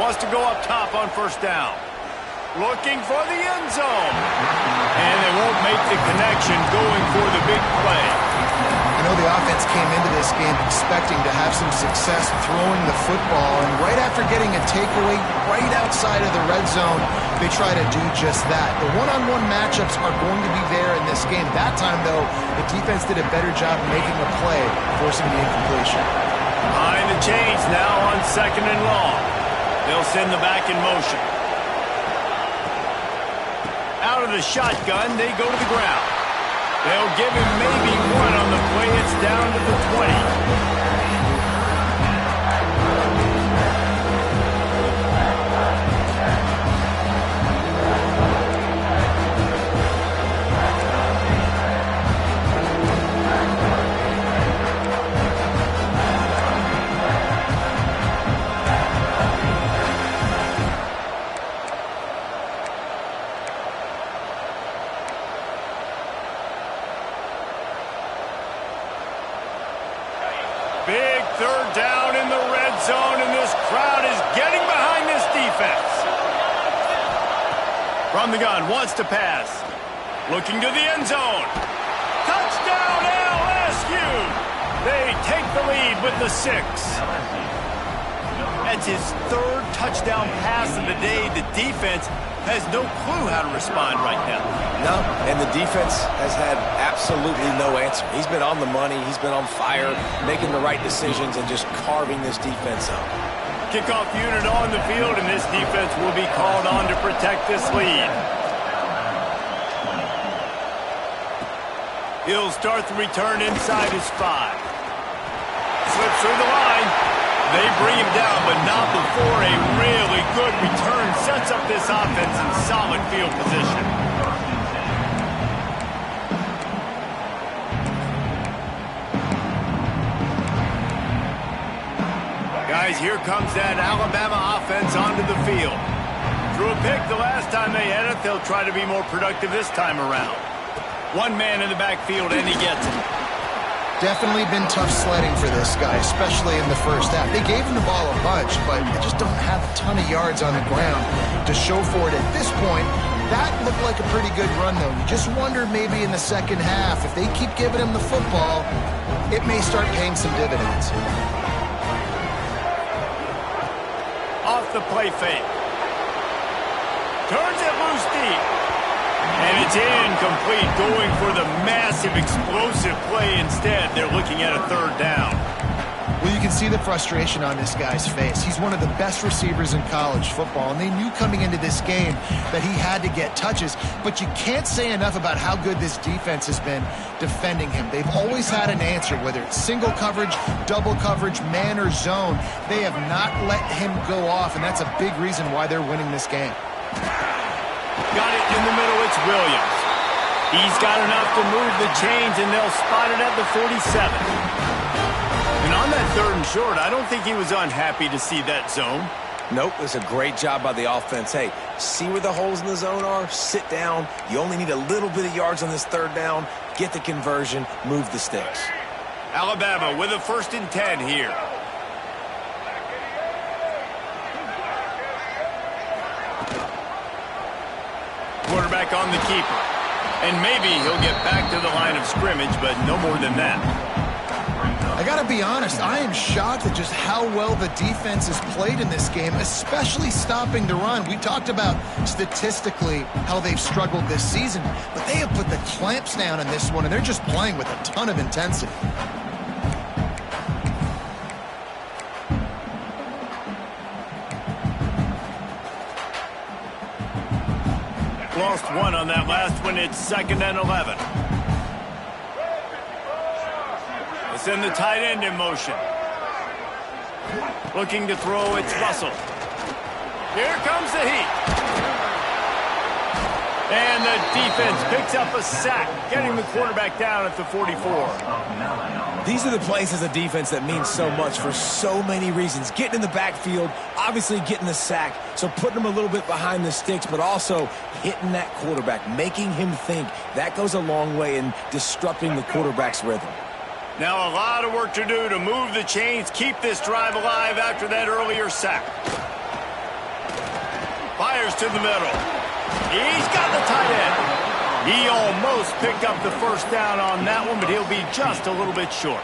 Wants to go up top on first down. Looking for the end zone. And they won't make the connection going for the big play. You know, the offense came into this game expecting to have some success throwing the football, and right after getting a takeaway right outside of the red zone, they try to do just that. The one-on-one matchups are going to be there in this game. That time, though, the defense did a better job making a play, forcing the incompletion. Behind the chains now on second and long. They'll send the back in motion. Out of the shotgun, they go to the ground. They'll give him maybe one on the play. It's down to the 20. Big third down in the red zone, and this crowd is getting behind this defense. From the gun, wants to pass. Looking to the end zone. Touchdown, LSU! They take the lead with the 6. That's his third touchdown pass of the day. The defense has no clue how to respond right now. No, and the defense has had absolutely no answer. He's been on the money. He's been on fire, making the right decisions and just carving this defense up. Kickoff unit on the field, and this defense will be called on to protect this lead. He'll start the return inside his 5. Slips through the line. They bring him down, but not before a really good return sets up this offense in solid field position. Guys, here comes that Alabama offense onto the field. Threw a pick the last time they had it. They'll try to be more productive this time around. One man in the backfield, and he gets it. Definitely been tough sledding for this guy, especially in the first half. They gave him the ball a bunch, but they just don't have a ton of yards on the ground. to show for it at this point. That looked like a pretty good run, though. You just wonder maybe in the second half, if they keep giving him the football, it may start paying some dividends. Off the play fake. Turns it loose deep. And it's incomplete, going for the massive explosive play instead. They're looking at a third down. Well, you can see the frustration on this guy's face. He's one of the best receivers in college football, and they knew coming into this game that he had to get touches, but you can't say enough about how good this defense has been defending him. They've always had an answer, whether it's single coverage, double coverage, man or zone. They have not let him go off, and that's a big reason why they're winning this game. Got it in the middle, it's Williams. He's got enough to move the chains, and they'll spot it at the 47. And on that third and short, I don't think he was unhappy to see that zone. Nope, it's a great job by the offense. Hey, see where the holes in the zone are? Sit down. You only need a little bit of yards on this third down. Get the conversion, move the sticks. Alabama with a 1st and 10 here. Quarterback on the keeper. And maybe he'll get back to the line of scrimmage, but no more than that. I got to be honest, I am shocked at just how well the defense has played in this game, especially stopping the run. We talked about statistically how they've struggled this season, but they have put the clamps down in this one, and they're just playing with a ton of intensity. Lost one on that last one. It's 2nd and 11. Send the tight end in motion. Looking to throw, it's Russell. Here comes the heat. And the defense picks up a sack, getting the quarterback down at the 44. These are the plays as a defense that mean so much for so many reasons. Getting in the backfield, obviously getting the sack, so putting him a little bit behind the sticks, but also hitting that quarterback, making him think. That goes a long way in disrupting the quarterback's rhythm. Now a lot of work to do to move the chains, keep this drive alive after that earlier sack. Fires to the middle. He's got the tight end. He almost picked up the 1st down on that one, but he'll be just a little bit short.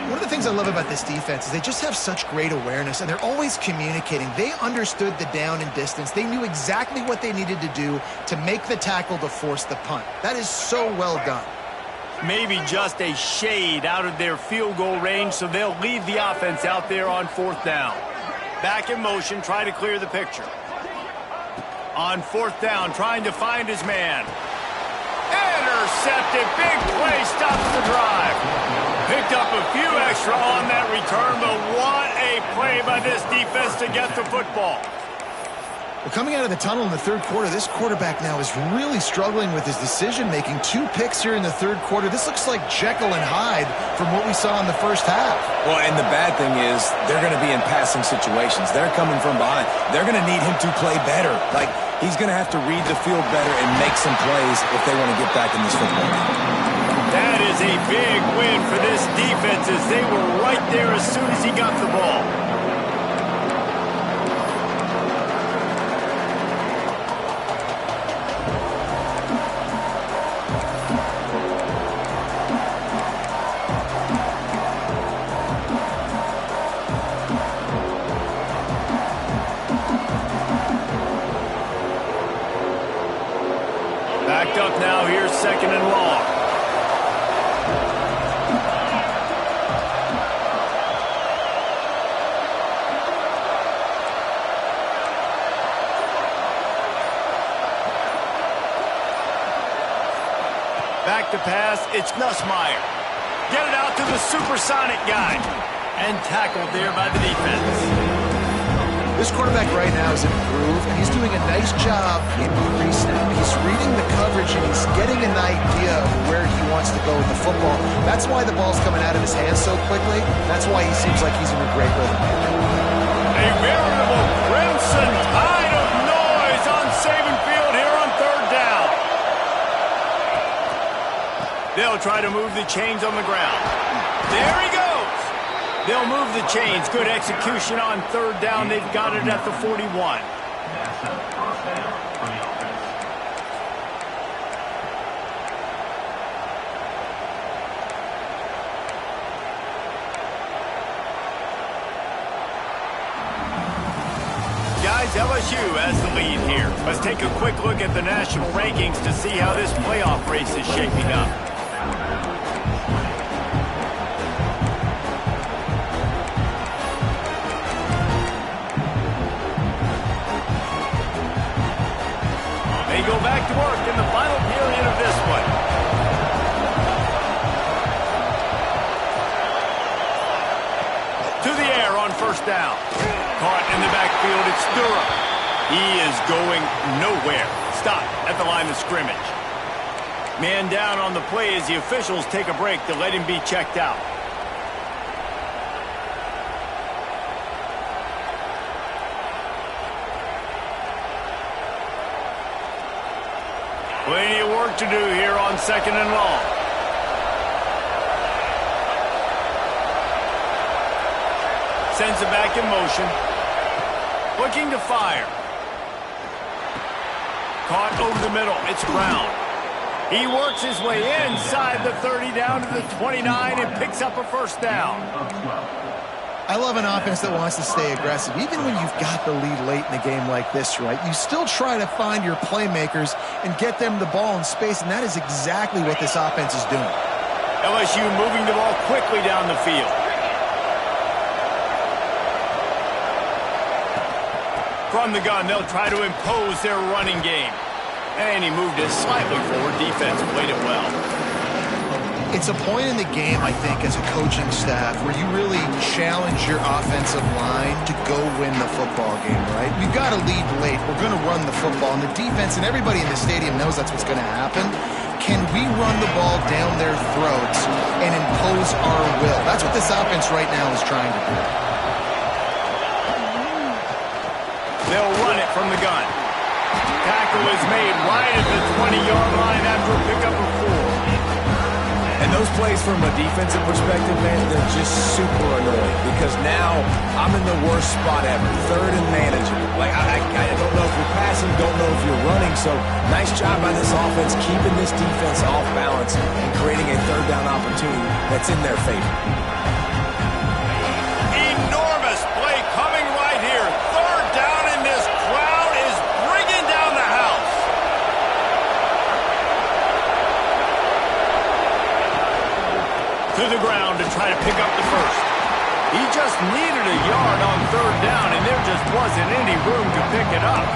One of the things I love about this defense is they just have such great awareness, and they're always communicating. They understood the down and distance. They knew exactly what they needed to do to make the tackle to force the punt. That is so well done. Maybe just a shade out of their field goal range, so they'll leave the offense out there on 4th down. Back in motion, try to clear the picture. On 4th down, trying to find his man. Intercepted, big play, stops the drive. Picked up a few extra on that return, but what a play by this defense to get the football. Well, coming out of the tunnel in the third quarter, this quarterback now is really struggling with his decision-making. 2 picks here in the third quarter. This looks like Jekyll and Hyde from what we saw in the first half. Well, and the bad thing is they're going to be in passing situations. They're coming from behind. They're going to need him to play better. Like, he's going to have to read the field better and make some plays if they want to get back in this football game. That is a big win for this defense as they were right there as soon as he got the ball. Backed up now, here's 2nd and long. Back to pass, it's Nussmeier. Get it out to the supersonic guy. And tackled there by the defense. This quarterback right now is improved, and he's doing a nice job in pre-snap. He's reading the coverage, and he's getting an idea of where he wants to go with the football. That's why the ball's coming out of his hands so quickly. That's why he seems like he's in a great rhythm. A veritable crimson tide of noise on Saban Field here on 3rd down. They'll try to move the chains on the ground. There he goes. They'll move the chains. Good execution on 3rd down. They've got it at the 41. Guys, LSU has the lead here. Let's take a quick look at the national rankings to see how this playoff race is shaping up. They go back to work in the final period of this one. To the air on first down. Caught in the backfield, it's Durham. He is going nowhere. Stop at the line of scrimmage. Man down on the play as the officials take a break to let him be checked out. Plenty of work to do here on 2nd and long. Sends it back in motion. Looking to fire. Caught over the middle. It's Brown. He works his way inside the 30 down to the 29 and picks up a first down. I love an offense that wants to stay aggressive. Even when you've got the lead late in a game like this, right, you still try to find your playmakers and get them the ball in space, and that is exactly what this offense is doing. LSU moving the ball quickly down the field. From the gun, they'll try to impose their running game. And he moved it slightly forward. Defense played it well. It's a point in the game, I think, as a coaching staff where you really challenge your offensive line to go win the football game, right? We've got to lead late. We're going to run the football. And the defense and everybody in the stadium knows that's what's going to happen. Can we run the ball down their throats and impose our will? That's what this offense right now is trying to do. They'll run it from the gun. Tackle is made right at the 20-yard line after a pickup of 4. And those plays from a defensive perspective, man, they're just super annoying because now I'm in the worst spot ever, 3rd and manageable. Like, I don't know if you're passing, don't know if you're running, so nice job by this offense keeping this defense off balance and creating a 3rd down opportunity that's in their favor. Enormous play coming right here. 3rd down, and this crowd is bringing down the house. To the ground to try to pick up the first. He just needed a yard on 3rd down, and there just wasn't any room to pick it up.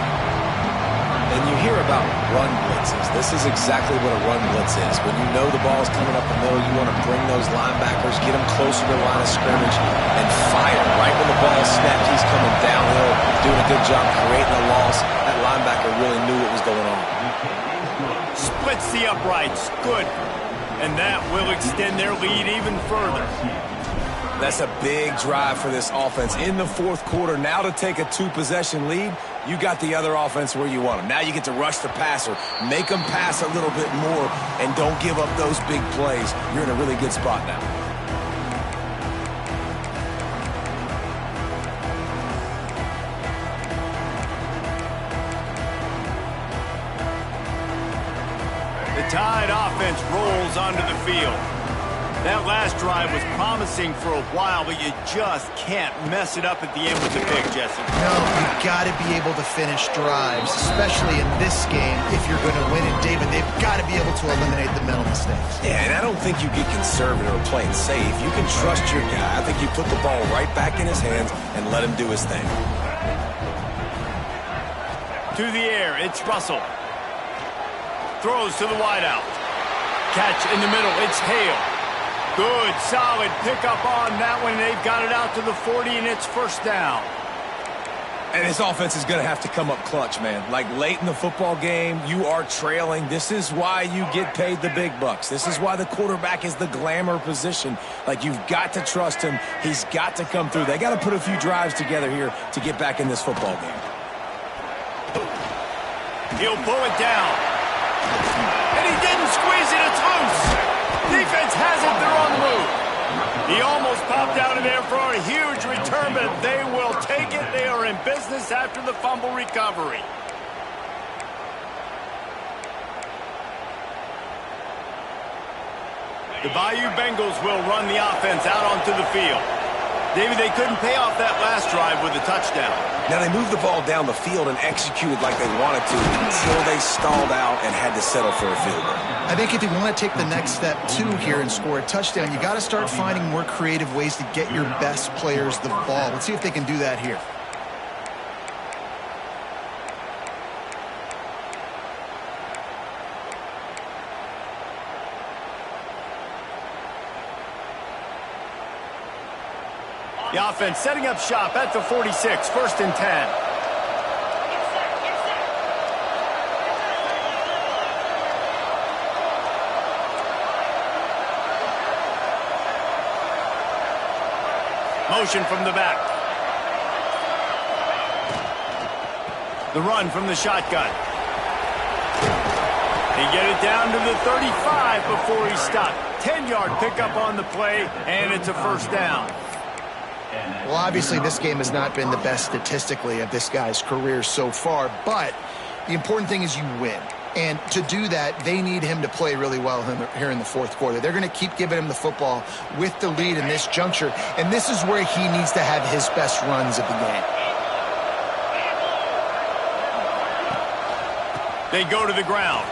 And you hear about run blitzes. This is exactly what a run blitz is. When you know the ball's coming up the middle, you want to bring those linebackers, get them closer to the line of scrimmage, and fire. Right when the ball snapped, he's coming downhill, doing a good job creating a loss. That linebacker really knew what was going on. Splits the uprights. Good. And that will extend their lead even further. That's a big drive for this offense in the 4th quarter. Now to take a 2-possession lead, you got the other offense where you want them. Now you get to rush the passer, make them pass a little bit more, and don't give up those big plays. You're in a really good spot now. The Tide offense rolls onto the field. That last drive was promising for a while, but you just can't mess it up at the end with the pick, Jesse. No, you've got to be able to finish drives, especially in this game. If you're going to win it, David, they've got to be able to eliminate the mental mistakes. Yeah, and I don't think you get conservative or play it safe. You can trust your guy. I think you put the ball right back in his hands and let him do his thing. To the air, it's Russell. Throws to the wideout. Catch in the middle, it's Hale. Good, solid pickup on that one. They've got it out to the 40, and it's first down. And this offense is going to have to come up clutch, man. Like late in the football game, you are trailing. This is why you get paid the big bucks. This is why the quarterback is the glamour position. Like, you've got to trust him. He's got to come through. They got to put a few drives together here to get back in this football game. He'll pull it down. And he didn't squeeze it. It's loose. Defense has it. They're on the move. He almost popped out of there for a huge return, but they will take it. They are in business after the fumble recovery. The Bayou Bengals will run the offense out onto the field. David, they couldn't pay off that last drive with a touchdown. Now, they moved the ball down the field and executed like they wanted to until they stalled out and had to settle for a field goal. I think if you want to take the next step, too, here and score a touchdown, you got to start finding more creative ways to get your best players the ball. Let's see if they can do that here. The offense setting up shop at the 46, 1st and 10. Motion from the back. The run from the shotgun. They get it down to the 35 before he's stopped. 10-yard pickup on the play, and it's a 1st down. Well, obviously, this game has not been the best statistically of this guy's career so far, but the important thing is you win. And to do that, they need him to play really well here in the 4th quarter. They're going to keep giving him the football with the lead in this juncture, and this is where he needs to have his best runs of the game. They go to the ground.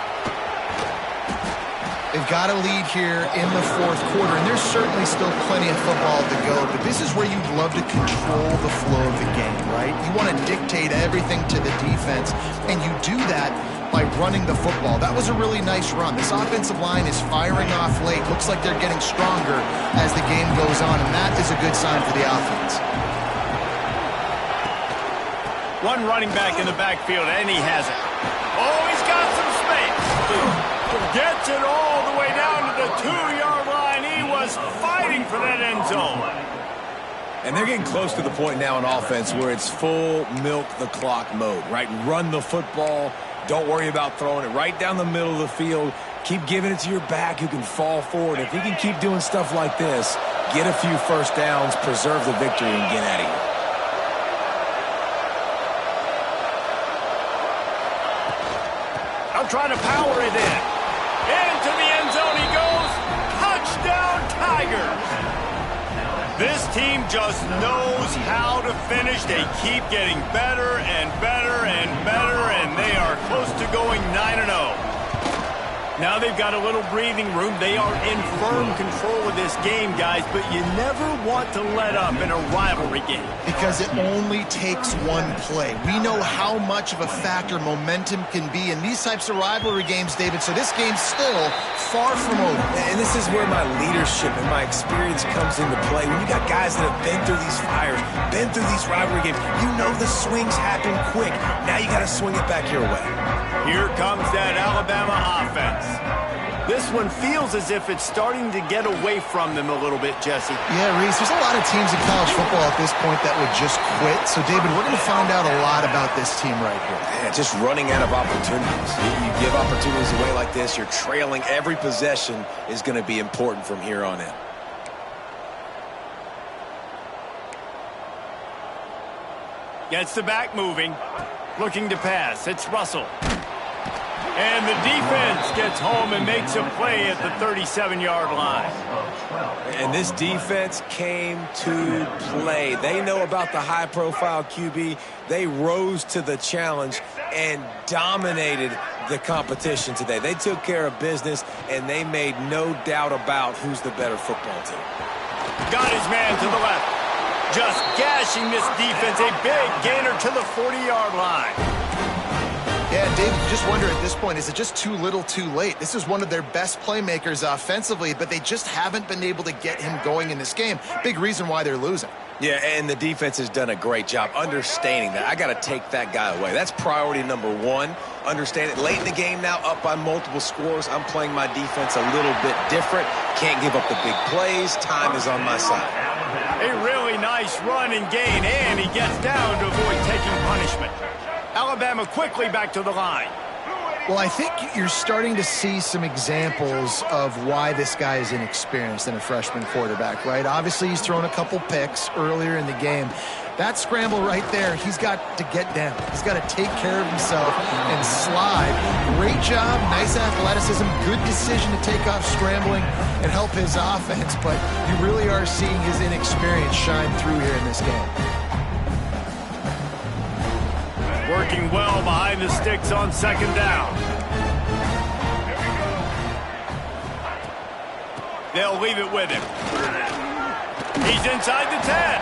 They've got a lead here in the 4th quarter, and there's certainly still plenty of football to go, but this is where you'd love to control the flow of the game, right? You want to dictate everything to the defense, and you do that by running the football. That was a really nice run. This offensive line is firing off late. Looks like they're getting stronger as the game goes on, and that is a good sign for the offense. One running back in the backfield, and he has it. Oh, he's got some space. Gets it all the way down to the 2-yard line. He was fighting for that end zone. And they're getting close to the point now in offense where it's full milk the clock mode, right? Run the football. Don't worry about throwing it right down the middle of the field. Keep giving it to your back who can fall forward. If he can keep doing stuff like this, get a few 1st downs, preserve the victory, and get out of here. I'm trying to power it in. Into the end zone he goes. Touchdown, Tigers. This team just knows how to finish. They keep getting better and better and better, and they are close to going 9-0. Now they've got a little breathing room. They are in firm control of this game, guys, but you never want to let up in a rivalry game. Because it only takes one play. We know how much of a factor momentum can be in these types of rivalry games, David, so this game's still far from over. And this is where my leadership and my experience comes into play. When you got guys that have been through these fires, been through these rivalry games, you know the swings happen quick. Now you got to swing it back your way. Here comes that Alabama offense. This one feels as if it's starting to get away from them a little bit, Jesse. Yeah, Reese, there's a lot of teams in college football at this point that would just quit. So, David, we're going to find out a lot about this team right here. Yeah, just running out of opportunities. You give opportunities away like this, you're trailing. Every possession is going to be important from here on in. Gets the back moving. Looking to pass. It's Russell. And the defense gets home and makes a play at the 37-yard line. And this defense came to play. They know about the high-profile QB. They rose to the challenge and dominated the competition today. They took care of business, and they made no doubt about who's the better football team. Got his man to the left. Just gashing this defense. A big gainer to the 40-yard line. Yeah, Dave, you just wonder at this point, is it just too little too late? This is one of their best playmakers offensively, but they just haven't been able to get him going in this game. Big reason why they're losing. Yeah, and the defense has done a great job understanding that. I got to take that guy away. That's priority number one. Understand it. Late in the game now, up by multiple scores. I'm playing my defense a little bit different. Can't give up the big plays. Time is on my side. A really nice run and gain, and he gets down to avoid taking punishment. Alabama quickly back to the line. Well, I think you're starting to see some examples of why this guy is inexperienced in a freshman quarterback, right? Obviously, he's thrown a couple picks earlier in the game. That scramble right there, he's got to get down. He's got to take care of himself and slide. Great job, nice athleticism, good decision to take off scrambling and help his offense, but you really are seeing his inexperience shine through here in this game. Working well behind the sticks on second down. They'll leave it with him. He's inside the 10.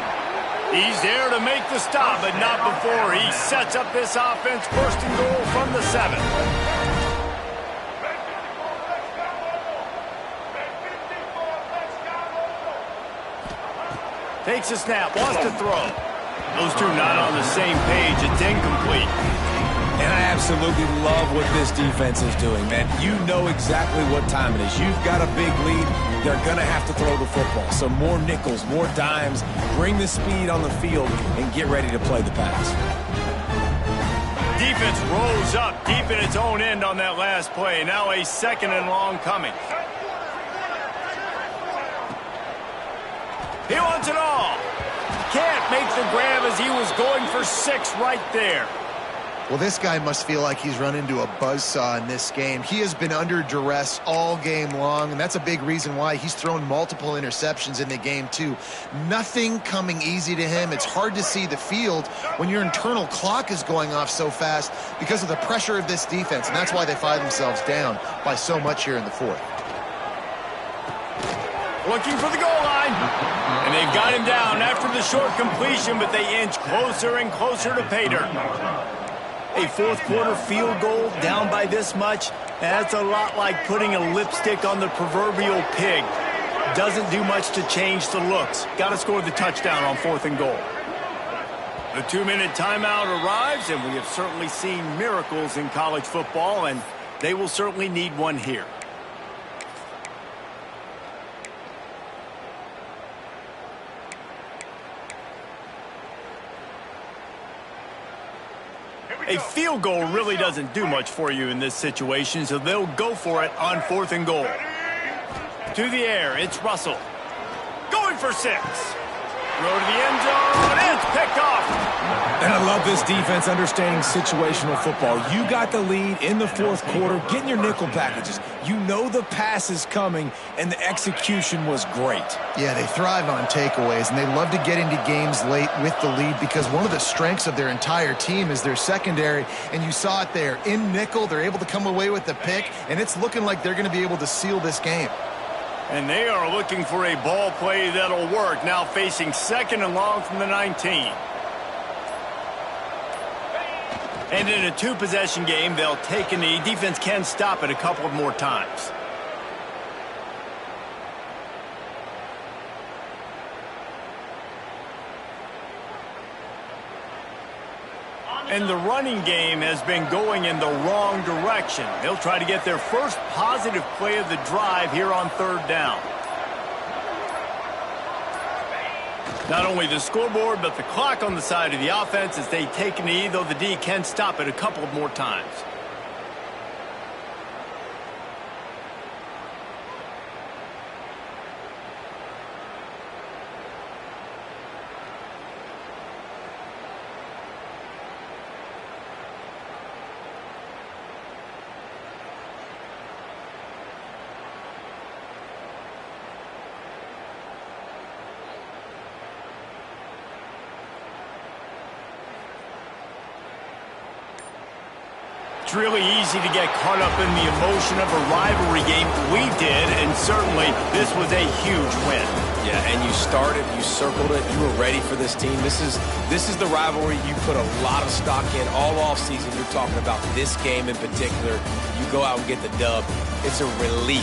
He's there to make the stop, but not before he sets up this offense first and goal from the 7. Takes a snap, wants to throw. Those two not on the same page. It's incomplete. And I absolutely love what this defense is doing, man. You know exactly what time it is. You've got a big lead. They're going to have to throw the football. So more nickels, more dimes. Bring the speed on the field and get ready to play the pass. Defense rolls up deep in its own end on that last play. Now a second and long coming. He wants it all. Can't make the grab as he was going for 6 right there. Well, this guy must feel like he's run into a buzzsaw in this game. He has been under duress all game long, and that's a big reason why he's thrown multiple interceptions in the game, too. Nothing coming easy to him. It's hard to see the field when your internal clock is going off so fast because of the pressure of this defense, and that's why they find themselves down by so much here in the 4th. Looking for the goal line. And they've got him down after the short completion, but they inch closer and closer to pay dirt. A fourth-quarter field goal down by this much, that's a lot like putting a lipstick on the proverbial pig. Doesn't do much to change the looks. Got to score the touchdown on 4th and goal. The 2-minute timeout arrives, and we have certainly seen miracles in college football, and they will certainly need one here. A field goal really doesn't do much for you in this situation, so they'll go for it on 4th and goal. To the air, it's Russell. Going for 6. Throw to the end zone, it's picked off. And I love this defense understanding situational football. You got the lead in the 4th quarter, getting your nickel packages. You know the pass is coming, and the execution was great. Yeah, they thrive on takeaways, and they love to get into games late with the lead because one of the strengths of their entire team is their secondary, and you saw it there. In nickel, they're able to come away with the pick, and it's looking like they're going to be able to seal this game. And they are looking for a ball play that'll work, now facing 2nd and long from the 19. And in a 2-possession game, they'll take a knee. Defense can stop it a couple of more times. And the running game has been going in the wrong direction. They'll try to get their first positive play of the drive here on 3rd down. Not only the scoreboard, but the clock on the side of the offense as they take a knee, though the D can stop it a couple of more times. It's really easy to get caught up in the emotion of a rivalry game. We did, and certainly this was a huge win. Yeah, and you started, you circled it, you were ready for this team. This is the rivalry you put a lot of stock in all offseason. You're talking about this game in particular. You go out and get the dub. It's a relief